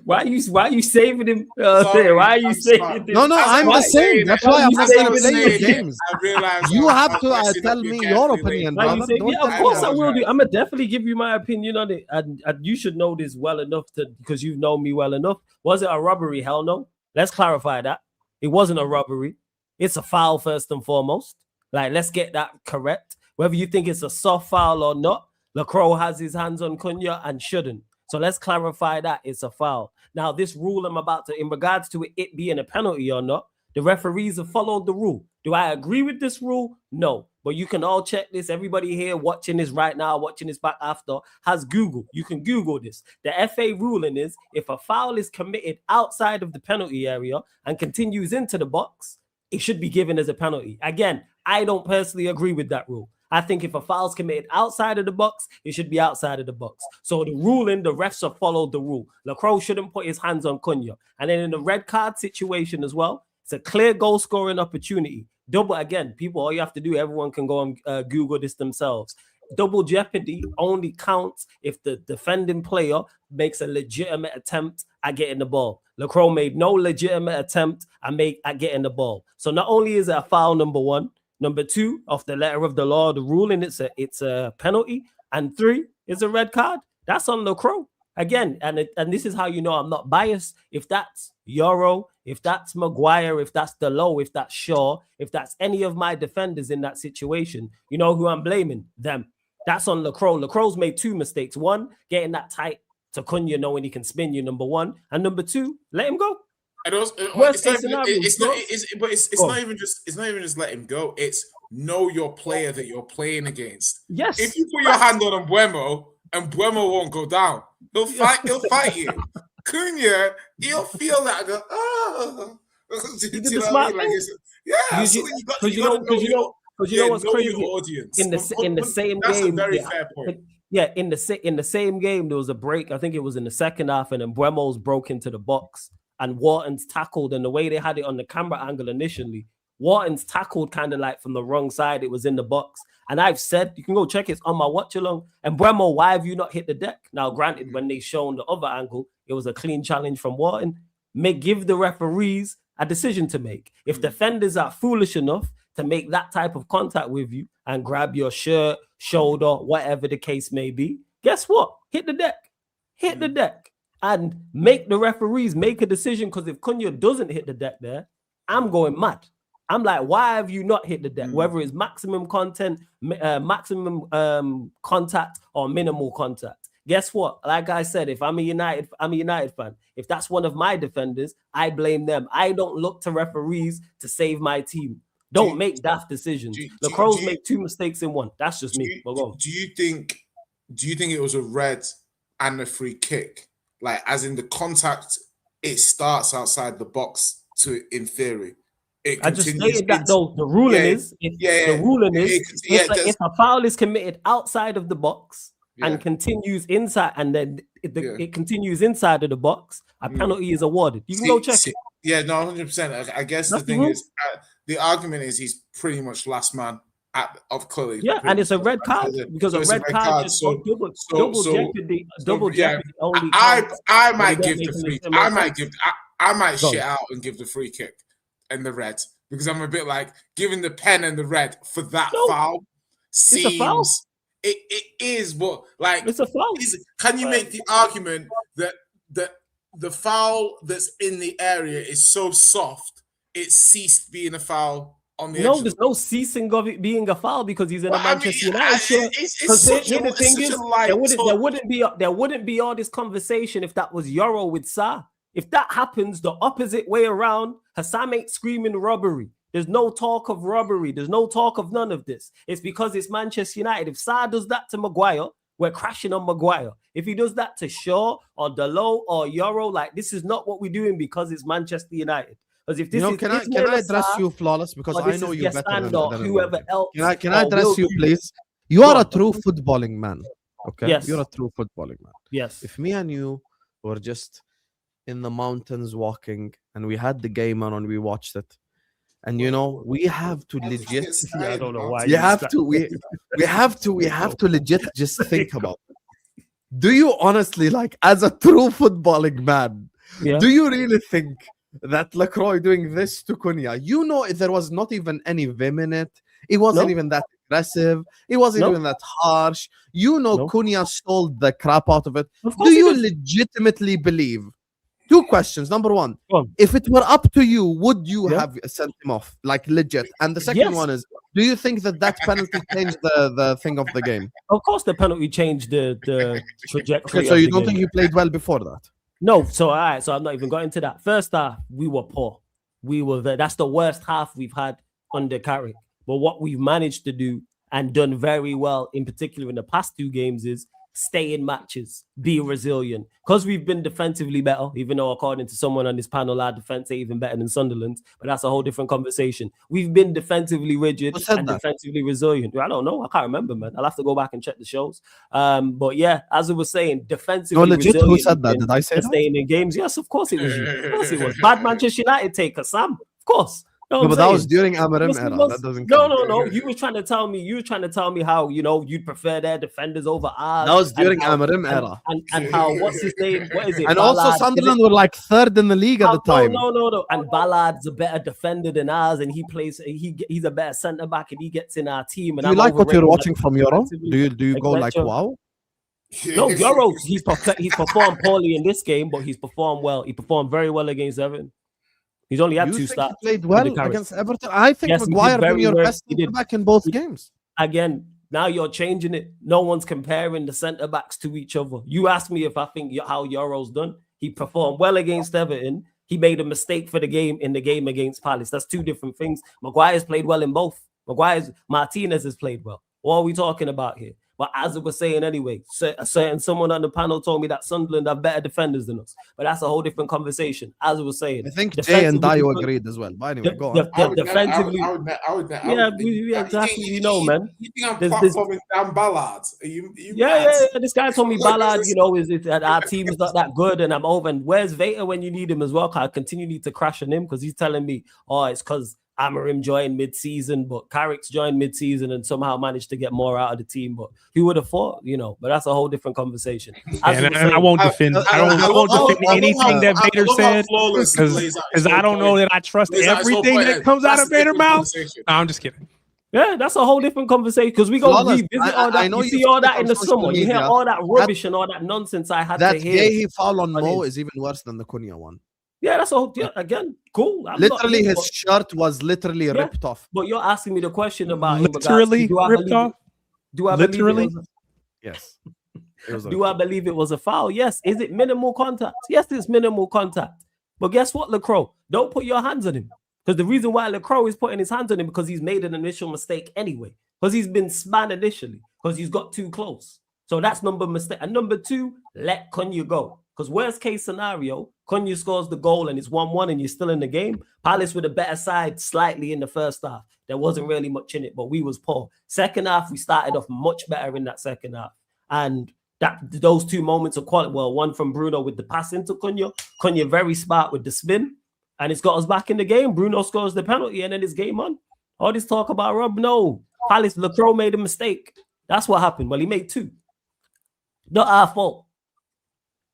Why are you saving him? Sorry, why are you I'm saving sorry. him? No, I'm the same. That's why I'm not going to play your games. I realize You I'm have to messing tell up me your your calculation. opinion, Why you brother. say, Don't yeah, tell of me course I yours. will do. I'm gonna definitely give you my opinion on it, and you should know this well enough because you've known me well enough. Was it a robbery? Hell no. Let's clarify that. It wasn't a robbery. It's a foul first and foremost. Like, let's get that correct. Whether you think it's a soft foul or not, Lacroix has his hands on Cunha and shouldn't. So let's clarify that it's a foul. Now, this rule I'm about to, in regards to it being a penalty or not, the referees have followed the rule. Do I agree with this rule? No. But you can all check this. Everybody here watching this right now, watching this back after, has Google. You can Google this. The FA ruling is if a foul is committed outside of the penalty area and continues into the box, it should be given as a penalty. Again, I don't personally agree with that rule. I think if a foul is committed outside of the box, it should be outside of the box. So the ruling, the refs have followed the rule. Lacroix shouldn't put his hands on Cunha. And then in the red card situation as well, it's a clear goal scoring opportunity. Double, again, people, all you have to do, everyone can go and Google this themselves. Double jeopardy only counts if the defending player makes a legitimate attempt at getting the ball. Lacroix made no legitimate attempt at getting the ball. So not only is it a foul, number one, number two, off the letter of the law, the ruling, it's a penalty, and three, it's a red card. That's on Lacroix. Again, and this is how you know I'm not biased. If that's Euro, if that's Maguire, if that's Delo, if that's Shaw, if that's any of my defenders in that situation, you know who I'm blaming? Them. That's on Lacroix. Lacroix's made two mistakes. One, getting that tight to Cunha knowing he can spin you, number one. And number two, let him go. And also, Worst it's case not scenario, even just let him go. It's know your player that you're playing against. Yes. If you put your hand on Mbuemo and Mbuemo won't go down, he'll fight you. Cunha, he'll feel that and go, oh. You did the smart thing. Because you know what's crazy? Audience. In the same That's game, a very fair point. Yeah, in the same game, there was a break. I think it was in the second half, and then Mbuemo's broke into the box, and Wharton's tackled. And the way they had it on the camera angle initially, Wharton's tackled kind of like from the wrong side. It was in the box, and I've said you can go check it on my watch along. And Mbuemo, why have you not hit the deck? Now, granted, when they shown the other angle, it was a clean challenge from Wharton. Give the referees a decision to make. If defenders are foolish enough to make that type of contact with you and grab your shirt, shoulder, whatever the case may be, guess what? Hit the deck. Hit the deck. And make the referees make a decision, because if Cunha doesn't hit the deck there, I'm going mad. I'm like, why have you not hit the deck? Whether it's maximum contact or minimal contact. Guess what? Like I said, if I'm a United fan. If that's one of my defenders, I blame them. I don't look to referees to save my team. Don't make daft decisions. Lacroix make two mistakes in one. That's just me. Do you think it was a red and a free kick? Like, as in the contact, it starts outside the box in theory. it I just continues. stated that though. The ruling is, there's- if a foul is committed outside of the box Yeah. and continues inside, and then Yeah. it continues inside of the box, a penalty is awarded. You can go check it. Yeah, no, 100%. I guess That's the thing the rule. is, the argument is he's pretty much last man of clearly. Yeah, and it's a red card because So a it's a red red card card, just so- double so- jeopardy. Double yeah, jeopardy only. I counts might when give they're the making free. a similar I might sentence. give. I might Go. shit out and give the free kick and the red because I'm a bit like giving the pen and the red for that No. foul It's a foul. seems it is, but like It's a foul. can you make the argument that the foul that's in the area is so soft it ceased being a foul on the edge? No, there's no ceasing of it being a foul because he's in a Well, I Manchester mean, United shirt. it's Because such here a- the it's thing such is, a light there touch. wouldn't be all this conversation if that was Euro with Sa. If that happens the opposite way around, Hassam ain't screaming robbery. There's no talk of robbery. There's no talk of none of this. It's because it's Manchester United. If Sa does that to Maguire, we're crashing on Maguire. If he does that to Shaw or Dalot or Euro, like this is not what we're doing because it's Manchester United. Because if this is can I address you, Flawless? Because I know you better than whoever else. Can I or address will you, do. please? You are Go a on. true footballing man. Okay. Yes. You're a true footballing man. Yes. If me and you were just in the mountains walking and we had the game on and we watched it, and we have to legit. I don't know why We have to legit just think about it. Do you honestly, like, as a true footballing man, Yeah. do you really think that Lacroix doing this to Cunha? There was not even any vim in it. It wasn't No. even that aggressive. It wasn't No. even that harsh. No. Cunha stole the crap out of it. Of Do course he you did. legitimately believe? Two questions. Number one, Go on. if it were up to you, would you Yeah. have sent him off? Like legit. And the second Yes. one is, do you think that penalty changed the thing of the game? Of course, the penalty changed the trajectory. Okay, so of you the don't game. think you played well before that? No, so all right, so I'm not even got into that. First half, we were poor. That's the worst half we've had under Tarik. But what we've managed to do and done very well, in particular in the past two games, is stay in matches, be resilient. Because we've been defensively better, even though according to someone on this panel, our defense ain't even better than Sunderland's, but that's a whole different conversation. We've been defensively rigid Who said and that? defensively resilient. I don't know. I can't remember, man. I'll have to go back and check the shows. But yeah, as I was saying, defensively No, legit, who resilient said that? and- Did I say and that? staying in games. Yes, of course it was you. Of course it was. Bad Manchester United taker, Sam. Of course. You know No, what but I'm that was saying? during Amarim Yes, it era. was. That doesn't No, count. no. You were trying to tell me how you'd prefer their defenders over ours. That was and during how- Amarim and- era. And how what's his name? What is it? And also Ballard, Sunderland is it- were like third in the league at the time. No. And Ballard's a better defender than ours, and he's a better centre back, and he gets in our team. And Do you I'm like what you're overrated watching from Euro? defensively. Do you go like, Exactly. wow? No, Euro, he's performed poorly in this game, but he's performed well. He performed very well against Everton. He's only had You two think starts. he played under well Tarik. against Everton? I think Yes, he did Maguire very been your well. best He did. back in both He- games. Again, now you're changing it. No one's comparing the centre backs to each other. You asked me if I think how Euro's done. He performed well against Everton. He made a mistake for the game in the game against Palace. That's two different things. Maguire's played well in both. Martinez has played well. What are we talking about here? But as I was saying anyway, someone on the panel told me that Sunderland have better defenders than us. But that's a whole different conversation. As I was saying, I think Jay and defensively, Dio agreed as well. But anyway, go on. defensively, exactly. You know, man. You think I'm There's- platforming down Ballards? Are you Yeah. mad? This guy told me Ballard, is that our team is not that good, and I'm over. And where's Veta when you need him as well? 'Cause I continue to crash on him because he's telling me, it's because Amarim joined mid-season, but Carrick's joined mid-season and somehow managed to get more out of the team. But who would have thought, But that's a whole different conversation. As And you were I saying- won't defend. I won't defend anything that Vader said because I don't know that I trust everything that comes out of Vader's mouth. No, I'm just kidding. Yeah, that's a whole different conversation because we go Flawless. revisit all that. I know You you see all speak that in on the social summer. You hear media. all that rubbish and all that nonsense I had to That hear. Gay foul on on Mo it. is even worse than the Cunha one. Yeah, that's all. Yeah, again, cool. I'm not Literally, here, his but- shirt was literally Yeah. ripped off. But you're asking me the question about in regards to, Literally do I ripped believe off. it- Do I believe Literally? it was Yes. It was do I believe it was a foul? Yes. Is it minimal contact? Yes, it's minimal contact. But guess what, Lacroix? Don't put your hands on him. Because the reason why Lacroix is putting his hands on him because he's made an initial mistake anyway. Because he's been spun initially. Because he's got too close. So that's number mistake. And number two, let Cunha go. Because worst case scenario, Cunha scores the goal and it's 1-1 and you're still in the game. Palace with a better side slightly in the first half. There wasn't really much in it, but we was poor. Second half, we started off much better in that second half. And those two moments of quality, well, one from Bruno with the pass into Cunha very smart with the spin, and it's got us back in the game. Bruno scores the penalty and then it's game on. All this talk about Rob, no. Palace, Lacroix made a mistake. That's what happened. Well, he made two. Not our fault.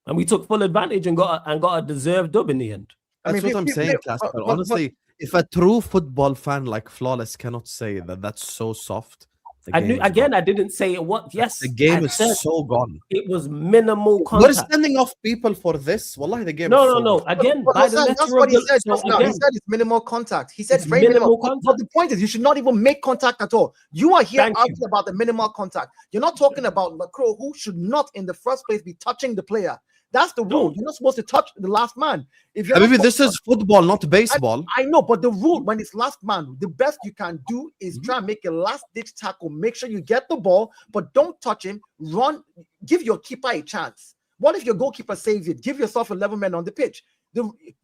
And we took full advantage and got a deserved dub in the end. That's what I'm saying, Casper. Honestly, if a true football fan like Flawless cannot say that that's so soft. I didn't say it. What? Yes, the game is so gone. It was minimal contact. We're sending off people for this. Wallahi, the game. No. Again, that's what he said just now. He said it's minimal contact. He said it's very minimal contact. But the point is, you should not even make contact at all. You are here arguing about the minimal contact. You're not talking about Lacroix, who should not, in the first place, be touching the player. That's the rule. You're not supposed to touch the last man. Maybe this is football, not baseball. I know, but the rule, when it's last man, the best you can do is try and make a last-ditch tackle. Make sure you get the ball, but don't touch him. Run. Give your keeper a chance. What if your goalkeeper saves it? Give yourself 11 men on the pitch.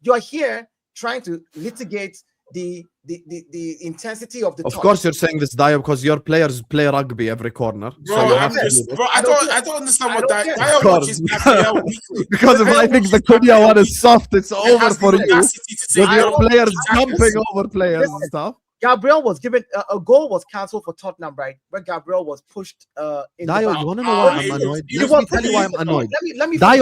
You're here trying to litigate the intensity of the touch. Of course, you're saying this, Dio, because your players play rugby every corner. I don't understand what Dio watches weekly. Because if I think the Cunha one is soft, it's over for you. With your players jumping over players and stuff. Gabriel was given a goal was cancelled for Tottenham, right? Where Gabriel was pushed in Dio, the you want to know why I'm annoyed? Let me tell you why I'm annoyed.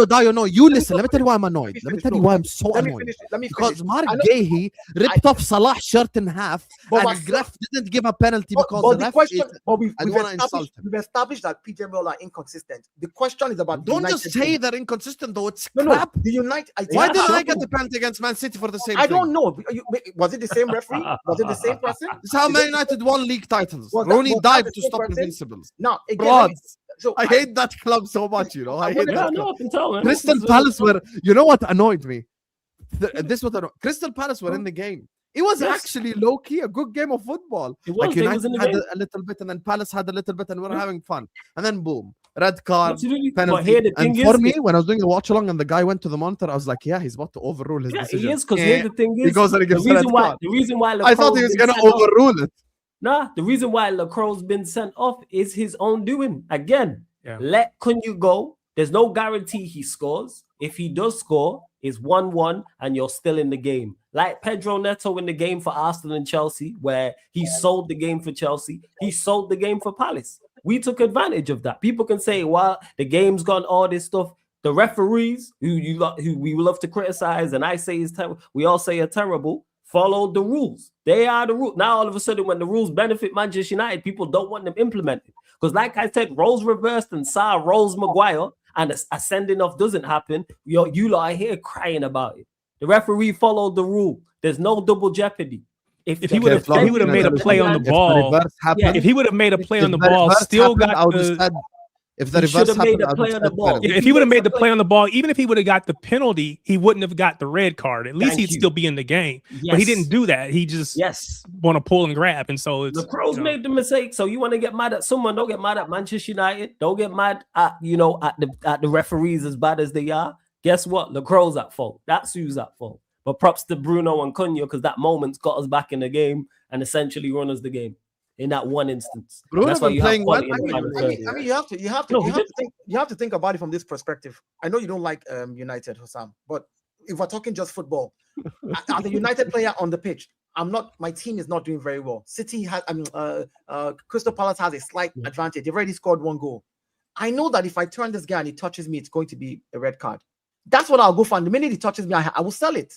Dio, no, you listen. Let me tell you why I'm annoyed. Let me tell you why I'm so annoyed. Because Mark Gahey ripped off Salah's shirt in half, and Graf didn't give a penalty because the ref. I don't want to insult him. We've established that PJ Mill are inconsistent. The question is about. Don't just say they're inconsistent, though. It's crap. The United. Why didn't I get the penalty against Man City for the same thing? I don't know. Was it the same referee? Was it the same person? This is how Man United won league titles. Rooney died to stop Invincibles. Now, again, I hate that club so much, you know. I hate that. No, I can tell, man. Crystal Palace were, you know what annoyed me? Crystal Palace were in the game. It was actually low-key a good game of football. Like United had a little bit, and then Palace had a little bit, and we were having fun. And then boom, red card, penalty. And for me, when I was doing the watch-along and the guy went to the monitor, I was like, yeah, he's about to overrule his decision. He is, because the thing is, he goes and he gives the reason why I thought he was going to overrule it. Nah, the reason why Lacroix's been sent off is his own doing. Again, let Cunha go. There's no guarantee he scores. If he does score, it's 1-1 and you're still in the game. Like Pedro Neto in the game for Arsenal and Chelsea, where he sold the game for Chelsea. He sold the game for Palace. We took advantage of that. People can say, well, the game's gone, all this stuff. The referees, who we love to criticize, and I say we all say are terrible, followed the rules. They are the rules. Now, all of a sudden, when the rules benefit Manchester United, people don't want them implemented. Because like I said, roles reversed and Sarr rolls Maguire, and a sending off doesn't happen. You lot are here crying about it. The referee followed the rule. There's no double jeopardy. If he would have made a play on the ball, if he would have made a play on the ball, still got the. If the reverse happened, if he would have made the play on the ball, even if he would have got the penalty, he wouldn't have got the red card. At least he'd still be in the game. But he didn't do that. He just want to pull and grab. And so it's, the Crows made the mistake. So you want to get mad at someone? Don't get mad at Manchester United. Don't get mad at at the referees as bad as they are. Guess what? The Crows at fault. That's who's at fault. But props to Bruno and Cunha, because that moment's got us back in the game and essentially run us the game. In that one instance, Bruno's been playing well. You have to think about it from this perspective. I know you don't like United, Hussam, but if we're talking just football, as a United player on the pitch, my team is not doing very well. City has, Crystal Palace has a slight advantage. They've already scored one goal. I know that if I turn this guy and he touches me, it's going to be a red card. That's what I'll go for. And the minute he touches me, I will sell it.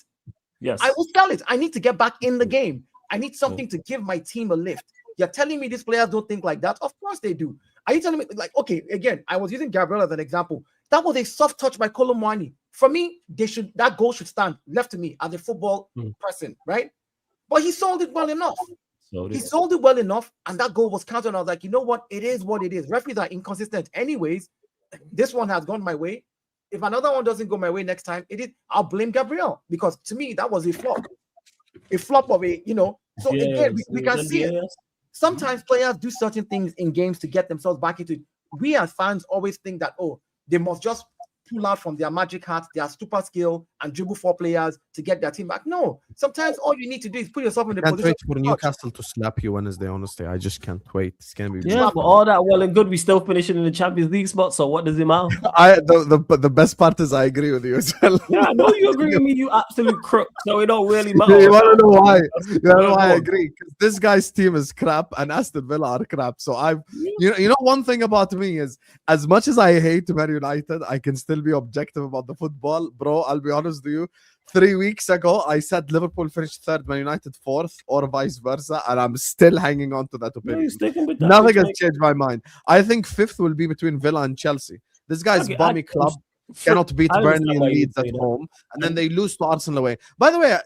Yes, I will sell it. I need to get back in the game. I need something to give my team a lift. You're telling me these players don't think like that? Of course they do. Are you telling me, like, okay, again, I was using Gabriel as an example. That was a soft touch by Kolomwani. For me, that goal should stand left to me as a football person, right? But he sold it well enough. He sold it well enough, and that goal was counted. And I was like, you know what? It is what it is. Referees are inconsistent. Anyways, this one has gone my way. If another one doesn't go my way next time, I'll blame Gabriel, because to me, that was a flop. A flop of a, So again, we can see it. Sometimes players do certain things in games to get themselves back into it. We as fans always think that, they must just pull out from their magic hat, their super skill, and dribble 4 players to get their team back. No, sometimes all you need to do is put yourself in the Can't position. wait for Newcastle to slap you Wednesday. Honestly, I just can't wait. It's gonna be Yeah, but all that well and good, we still finishing in the Champions League spot. So what does it matter? The best part is I agree with you as well. Yeah, I know you agree with me, you absolute crook. So it don't really matter. You want to know why? You want to know why I agree? Because this guy's team is crap and Aston Villa are crap. So you know one thing about me is, as much as I hate Man United, I can still be objective about the football, bro. I'll be honest with you. 3 weeks ago, I said Liverpool finished 3rd, Man United 4th, or vice versa, and I'm still hanging on to that opinion. With that, Nothing has changed my mind. I think 5th will be between Villa and Chelsea. This guy's bummy club cannot beat Burnley and Leeds at home, and then they lose to Arsenal away. By the way,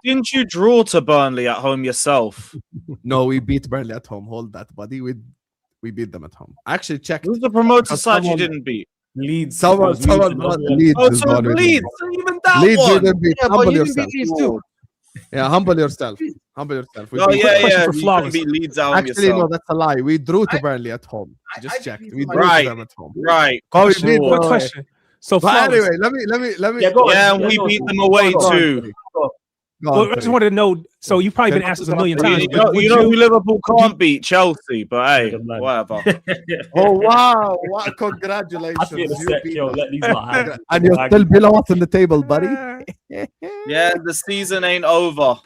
didn't you draw to Burnley at home yourself? No, we beat Burnley at home. Hold that, buddy. We beat them at home. I actually checked. Who's the promoted side you didn't beat? Leeds. Someone brought Leeds. Oh, so Leeds. So even that Leeds one. didn't beat. Yeah, but Humble you didn't yourself. beat Leeds too. Yeah, humble yourself. Humble yourself. We Oh beat- yeah, question yeah. for You Flawless. couldn't beat Leeds at home Actually, no, yourself. that's a lie. We drew to I- Burnley at home. I Just checked. beat We my- drew to Right. them at home. Right. Oh, we Sure. beat Quick them. question. So, But Flawless, anyway, let me. Yeah, go on. Yeah, and Yeah, we go beat on. them away Go on, too. Tariq. Go Go on, well, I just Tariq. wanted to know. So you've probably been asked this a million times. You but know, would you know who Liverpool can't beat? Chelsea, but hey, Good man. whatever. Oh wow! What, I congratulations! feel the You set, beat yo, them. let these not happen. And you're still below us on the table, buddy. Yeah, the season ain't over.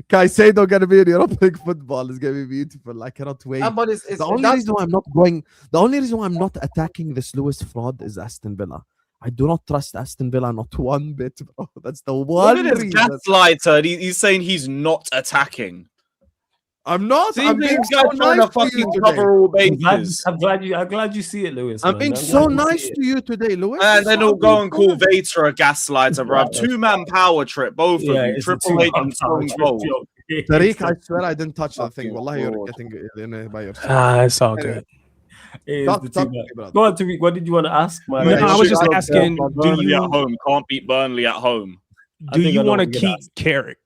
Caicedo gonna be in Europa League football. It's gonna be beautiful. I cannot wait. But it's The only reason why I'm not attacking this Lewis fraud is Aston Villa. I do not trust Aston Villa not one bit, bro. That's the Look one at this reason. gaslighter. He's saying he's not attacking. I'm not. See, I'm this being guy so trying nice to to you fucking today. cover all I'm bases. glad you see it, Lewis. I'm man. being I'm so glad you nice see it. to you today, Lewis. And then he'll go and call Vader. Vader a gaslighter, bro. Right. 2-man power trip, both Yeah, of you. it's a Triple H two-man and power Stone trip, Cold. yo. Tarik, I swear I didn't touch that thing. Fucking Wallahi, you're Lord. getting it in by yourself. It's all good. It is Talk the to two-man. me, brother. Go on, Tariq. What did you want to ask? No, I was just asking, do Burnley you at home can't beat Burnley at home. do think I you know want to what you're gonna keep ask. Carrick?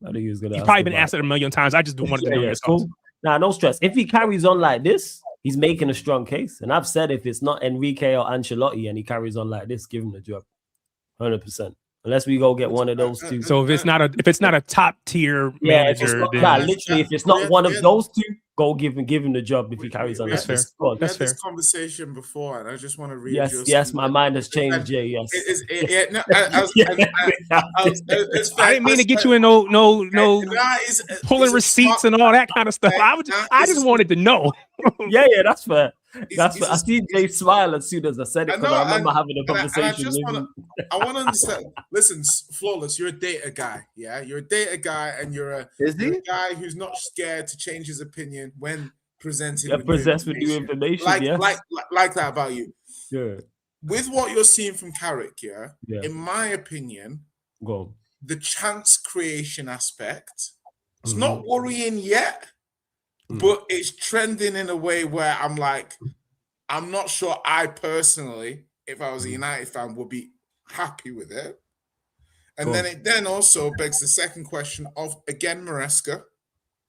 I think he was gonna. You've ask probably been about asked it a million times. I just wanted to know yeah, your it's thoughts. cool. Nah, no stress. If he carries on like this, he's making a strong case. And I've said if it's not Enrique or Ancelotti and he carries on like this, give him the job. 100%. Unless we go get one of those two. So if it's not a top tier yeah, if it's manager, not, then nah, literally, if it's not Yeah, one of yeah. those two, go give him the job if he carries on That's like fair. this. Go on. We had That's this fair. conversation before, and I just want to read. Yes, my mind has changed, Jay. Yes. I didn't mean to get you in no pulling receipts and all that kind of stuff. I just wanted to know. yeah, that's fair. That's fair. I it's- see Jay smile as soon as I said it because I remember having a and I conversation just with him. I want to understand. Listen, Flawless, you're a data guy. Yeah, you're a data guy, and you're a guy who's not scared to change his opinion when presented. Yeah, with possessed with new information. like that about you. Yeah. With what you're seeing from Carrick, Yeah. in my opinion, Go on. the chance creation aspect, it's Mhm. not worrying yet, but it's trending in a way where I'm like, I'm not sure I personally, if I was a United fan, would be happy with it. And Cool. then it then also begs the second question of, again, Maresca,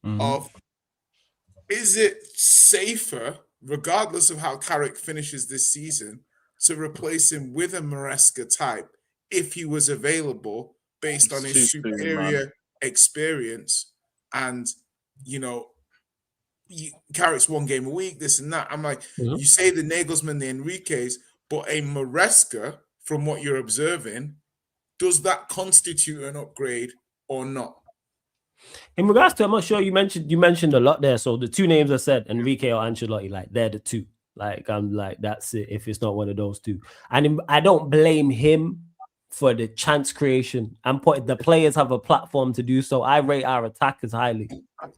of is it safer, regardless of how Carrick finishes this season, to replace him with a Maresca type if he was available based on It's his too soon, superior experience and, Carrick's 1 game a week, this and that. I'm like, you say the Nagelsmann, the Enriques, but a Maresca, from what you're observing, does that constitute an upgrade or not? In regards to, I'm not sure you mentioned a lot there. So the two names I said, Enrique or Ancelotti, like they're the two. Like I'm like, that's it. If it's not one of those two, and I don't blame him for the chance creation. The players have a platform to do so. I rate our attackers highly.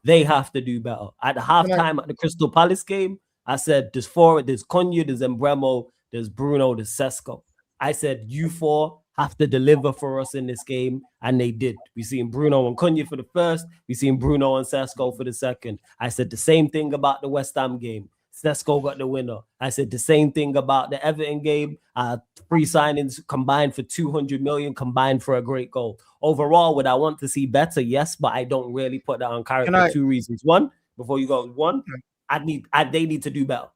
They have to do better. At the halftime at the Crystal Palace game, I said there's Cunha, there's Embremo, there's Bruno, there's Sesko. I said you four have to deliver for us in this game, and they did. We seen Bruno and Cunha for the first. We seen Bruno and Sesko for the second. I said the same thing about the West Ham game. Sesko got the winner. I said the same thing about the Everton game. 3 signings combined for 200 million, combined for a great goal. Overall, would I want to see better? Yes, but I don't really put that on Carrick for 2 reasons. One, before you go, they need to do better.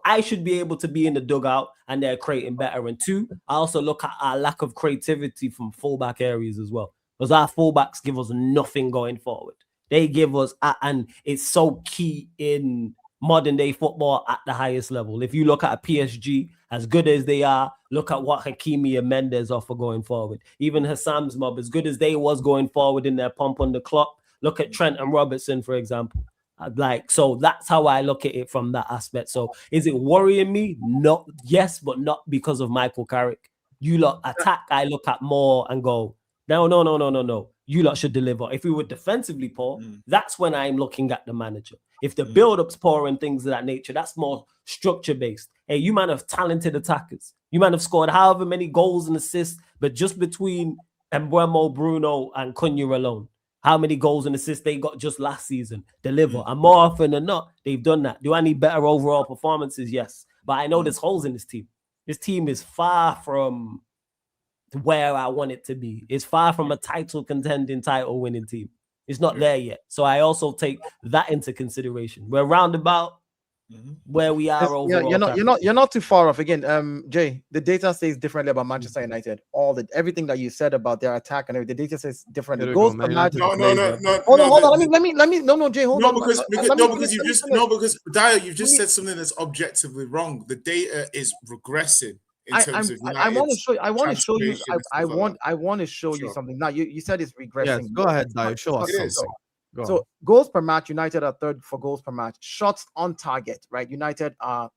I should be able to be in the dugout and they're creating better. And two, I also look at our lack of creativity from fullback areas as well. Because our fullbacks give us nothing going forward. They give us, and it's so key in modern day football at the highest level. If you look at a PSG, as good as they are, look at what Hakimi and Mendes offer going forward. Even Hassan's mob, as good as they was going forward in their pump on the clock, look at Trent and Robertson, for example. So that's how I look at it from that aspect. So is it worrying me? No, yes, but not because of Michael Carrick. You lot attack, I look at more and go, no. You lot should deliver. If we were defensively poor, that's when I'm looking at the manager. If the build-up's poor and things of that nature, that's more structure-based. Hey, you might have talented attackers. You might have scored however many goals and assists, but just between Mbeumo, Bruno, and Cunha alone, how many goals and assists they got just last season? Deliver. And more often than not, they've done that. Do I need better overall performances? Yes. But I know there's holes in this team. This team is far from where I want it to be. It's far from a title winning team. It's not there yet. So I also take that into consideration. We're roundabout where we are overall. You're not too far off. Again, Jay, the data says differently about Manchester United. Everything that you said about their attack and everything, the data says differently. Goals per match. No. Hold on. Let me. Jay, hold on. Because Dyer, you've just said something that's objectively wrong. The data is regressing. I want to show you something. Now you said it's regressing. Yes, go ahead, Dyer. Show us something. So goals per match, United are third for goals per match. Shots on target, right? United are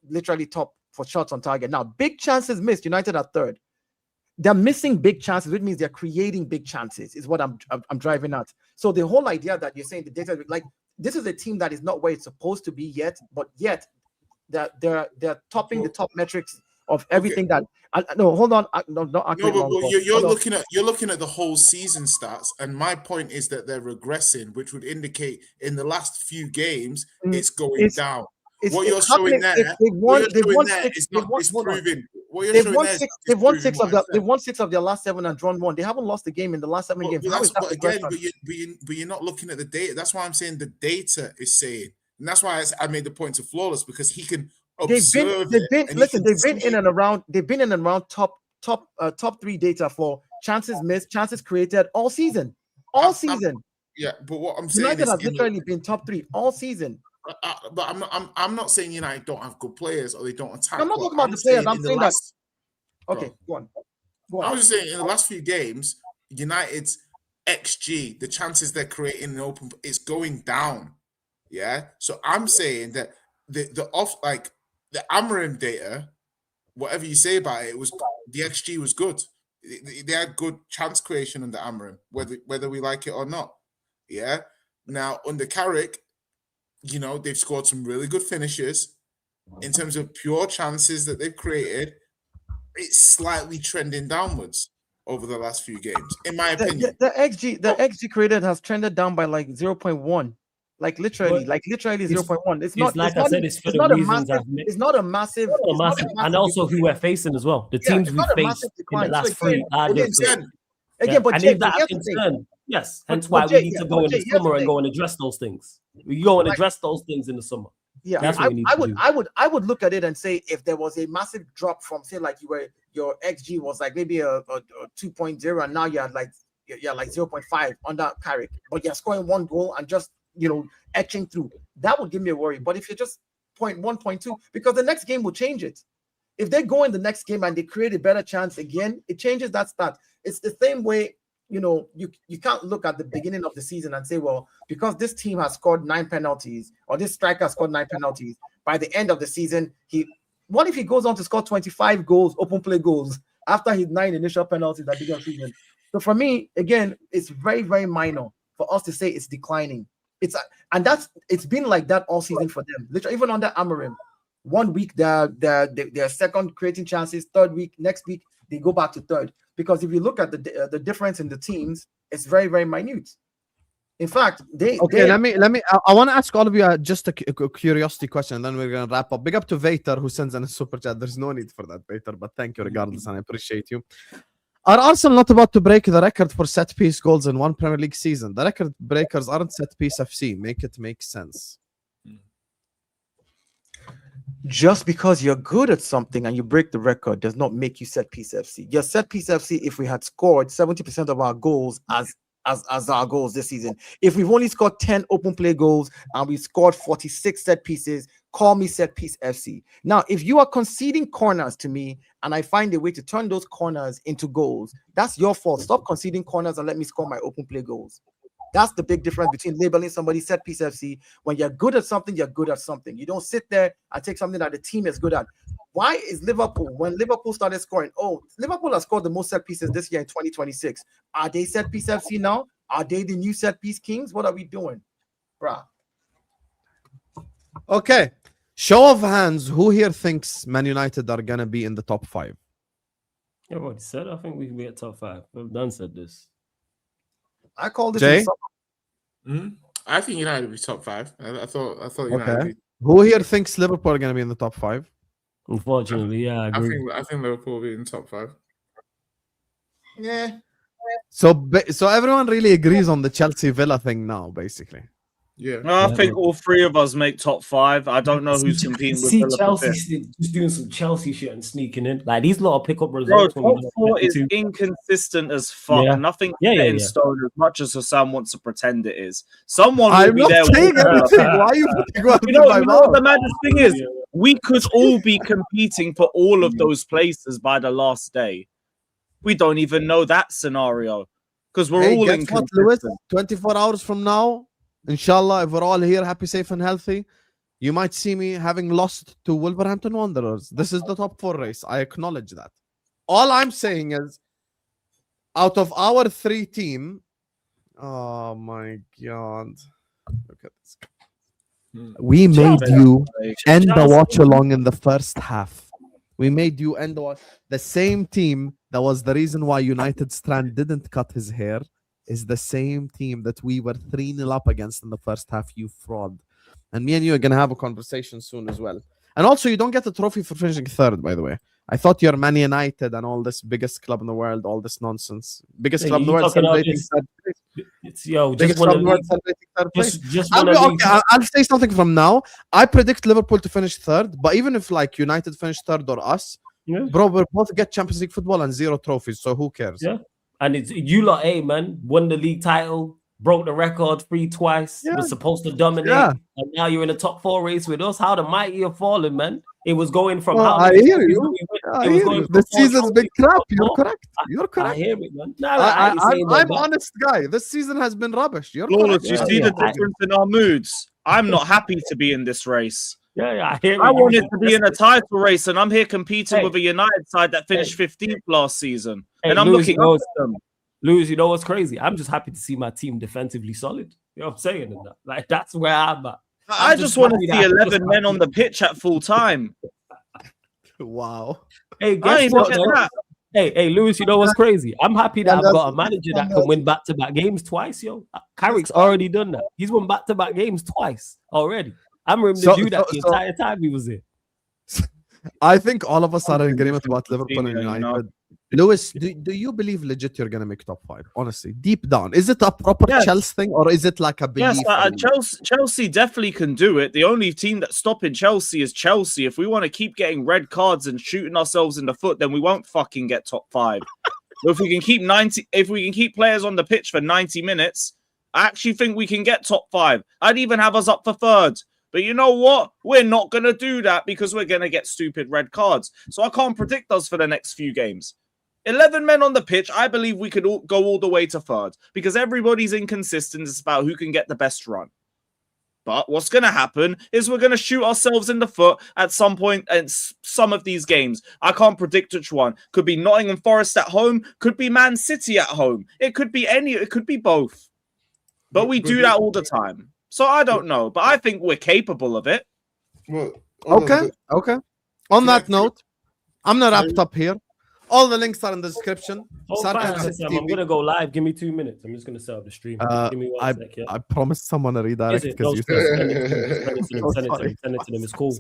literally top for shots on target. Now, big chances missed. United are third. They're missing big chances, which means they're creating big chances. Is what I'm driving at. So the whole idea that you're saying the data, like this is a team that is not where it's supposed to be yet, but yet they're topping the top metrics of everything that. No, hold on. You're looking at the whole season stats, and my point is that they're regressing, which would indicate in the last few games it's going down. What you're showing there is proving. They've won six of their last 7 and drawn 1. They haven't lost a game in the last 7 games. But you're not looking at the data. That's why I'm saying the data is saying, and that's why I made the point to Flawless, because he can. They've been in and around top 3 data for chances missed, chances created all season. But what I'm saying United has literally been top 3 all season. But I'm not saying United don't have good players or they don't attack. I'm not talking about the players. I'm saying that. Okay, go on. I was just saying in the last few games, United's XG, the chances they're creating in open, is going down. Yeah, so I'm saying that the Amorim data, whatever you say about it, the XG was good. They had good chance creation under Amorim, whether we like it or not. Yeah. Now under Carrick, they've scored some really good finishes. In terms of pure chances that they've created, it's slightly trending downwards over the last few games, in my opinion. The XG created has trended down by like 0.1. Like literally 0.1. It's not like I said, it's for the reasons I've made. It's not a massive. And also who we're facing as well. The teams we faced in the last 3 are different. Again, but if that's a concern, yes. Hence why we need to go in the summer and go and address those things. We go and address those things in the summer. Yeah, that's what we need to do. I would look at it and say if there was a massive drop from say like your XG was like maybe a 2.0 and now you're like 0.5 under Carrick, but you're scoring 1 goal and just etching through, that would give me a worry. But if you're just 0.1, 0.2, because the next game will change it. If they go in the next game and they create a better chance again, it changes that stat. It's the same way, you can't look at the beginning of the season and say, well, because this team has scored 9 penalties or this striker has scored 9 penalties, by the end of the season, what if he goes on to score 25 goals, open play goals, after his 9 initial penalties at the beginning of the season? So for me, again, it's very, very minor for us to say it's declining. It's been like that all season for them. Literally, even under Amorim, 1 week they're second creating chances, 3rd week, next week they go back to 3rd. Because if you look at the difference in the teams, it's very, very minute. In fact, let me. I want to ask all of you just a curiosity question, and then we're gonna wrap up. Big up to Vater who sends in a super chat. There's no need for that, Vater, but thank you regardless, and I appreciate you. Are Arsenal not about to break the record for set-piece goals in one Premier League season? The record breakers aren't set-piece FC. Make it make sense. just because you're good at something and you break the record does not make you set piece FC. Your set piece FC, if we had scored 70% of our goals as our goals this season, if we've only scored 10 open play goals and we scored 46 set pieces, call me set piece FC. Now, if you are conceding corners to me and I find a way to turn those corners into goals, that's your fault. Stop conceding corners and let me score my open play goals. That's the big difference between labeling somebody set piece FC. When you're good at something, you're good at something. You don't sit there and take something that the team is good at. Why is Liverpool, when Liverpool started scoring, Liverpool has scored the most set pieces this year in 2026. Are they set piece FC now? Are they the new set piece kings? What are we doing? Bruh. Okay. Show of hands, who here thinks Man United are going to be in the top 5? Yeah, what said? I think we can be at top 5. We've done said this. I called this. Jay? I think United will be top 5. I thought United. Okay. Who here thinks Liverpool are going to be in the top 5? Unfortunately, yeah, I agree. I think Liverpool will be in the top 5. Yeah. So everyone really agrees on the Chelsea Villa thing now, basically. Yeah. I think all three of us make top 5. I don't know who's competing with Villa. Chelsea just doing some Chelsea shit and sneaking in. Like these lot pick up Bro, results. top 4 is inconsistent as fuck. Yeah. Nothing Yeah, in stone as much as Hassan wants to pretend it is. Someone will I'm be not there. saying anything. Why are you putting words You in know my what mouth? the maddest thing is? We could all be competing for all of those places by the last day. We don't even know that scenario because we're all guess what, Lewis? 24 hours from now, inshallah, if we're all here, happy, safe, and healthy, you might see me having lost to Wolverhampton Wanderers. This is the top 4 race. I acknowledge that. All I'm saying is, out of our 3 team, oh my God, look at this. We made you end the watch along in the first half. We made you end the same team that was the reason why United Strand didn't cut his hair is the same team that we were 3-0 up against in the first half, you fraud. And me and you are going to have a conversation soon as well. And also, you don't get a trophy for finishing 3rd, by the way. I thought you're Man United and all this biggest club in the world, all this nonsense. Biggest club in the world celebrating 3rd place. It's just Biggest one club of in the world these. celebrating 3rd place. Just I'll say something from now. I predict Liverpool to finish 3rd, but even if like United finish 3rd or us, bro, we'll both get Champions League football and 0 trophies, so who cares? Yeah. And it's you lot, man, won the league title, broke the record 3 twice, was supposed to dominate, and now you're in the top 4 race with us. How the mighty have fallen, man. It was going from how I hear you. The season's been crap. You're correct. You're correct. I hear it, man. I'm honest guy. This season has been rubbish. You're Flawless, correct. you see the difference in our moods. I'm not happy to be in this race. I hear it. I wanted to be in a title race, and I'm here competing with a United side that finished 15th last season. And I'm looking up at them. Lewis, you know what's crazy? I'm just happy to see my team defensively solid. You know what I'm saying? Like, that's where I'm at. I just want to see 11 men on the pitch at full time. Wow. Hey, guess what? Hey, Lewis, you know what's crazy? I'm happy that I've got a manager that can win back-to-back games twice, yo. Tarik's already done that. He's won back-to-back games twice already. I'm ready to do that the entire time he was here. I think all of us are in agreement about Liverpool and United. Lewis, do you believe legit you're going to make top 5? Honestly, deep down. Is it a proper Chelsea thing or is it like a belief? Yes, Chelsea definitely can do it. The only team that's stopping Chelsea is Chelsea. If we want to keep getting red cards and shooting ourselves in the foot, then we won't fucking get top 5. But if we can keep players on the pitch for 90 minutes, I actually think we can get top 5. I'd even have us up for 3rd. But you know what? We're not going to do that because we're going to get stupid red cards. So I can't predict us for the next few games. 11 men on the pitch, I believe we could go all the way to 3rd because everybody's inconsistent. It's about who can get the best run. But what's going to happen is we're going to shoot ourselves in the foot at some point in some of these games. I can't predict which one. Could be Nottingham Forest at home. Could be Man City at home. It could be it could be both. But we do that all the time. So I don't know, but I think we're capable of it. Well, okay. On that note, I'm not wrapped up here. All the links are in the description. I'm gonna go live. Give me 2 minutes. I'm just gonna set up the stream. Give me 1 sec. I promised someone a redirect because you send it to them. It's cool.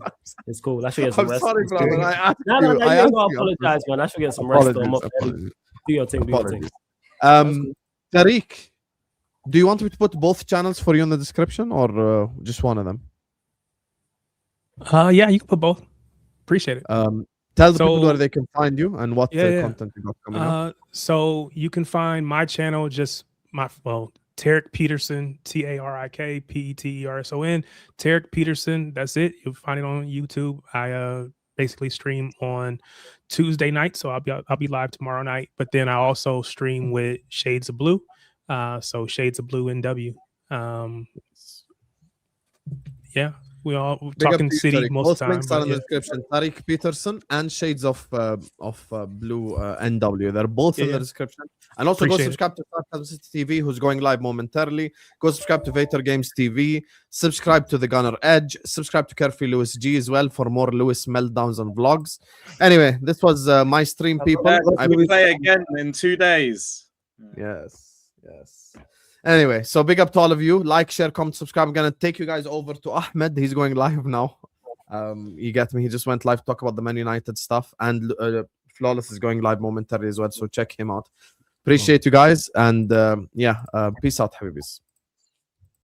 It's cool. I should get some rest. I'm sorry, brother. I apologize, man. I should get some rest. Do your thing. Tarik, do you want me to put both channels for you in the description or just one of them? Yeah, you can put both. Appreciate it. Tell the people So- where they can find you and what Yeah. content you got coming up. So you can find my channel, just Tarik Peterson, TARIK PETERSON, Tarik Peterson. That's it. You'll find it on YouTube. I basically stream on Tuesday night, so I'll be live tomorrow night. But then I also stream with Shades of Blue. So Shades of Blue NW. Yeah, we're Big up talking to you, city Tarik. most Both of the time. links are but in the yeah. description. Tarik Peterson and Shades of Blue NW. They're both in Yeah, the yeah. description. And also go Appreciate it. subscribe to Sarcasm City TV, who's going live momentarily. Go subscribe to Vator Games TV. Subscribe to The Gunner Edge. Subscribe to Carefree Lewis G as well for more Lewis meltdowns and vlogs. Anyway, this was my stream, people. We play again in 2 days. Yes. Anyway, so big up to all of you. Like, share, comment, subscribe. I'm gonna take you guys over to Ahmed. He's going live now. You get me? He just went live to talk about the Man United stuff, and Flawless is going live momentarily as well. So check him out. Appreciate you guys, and peace out, Habibis.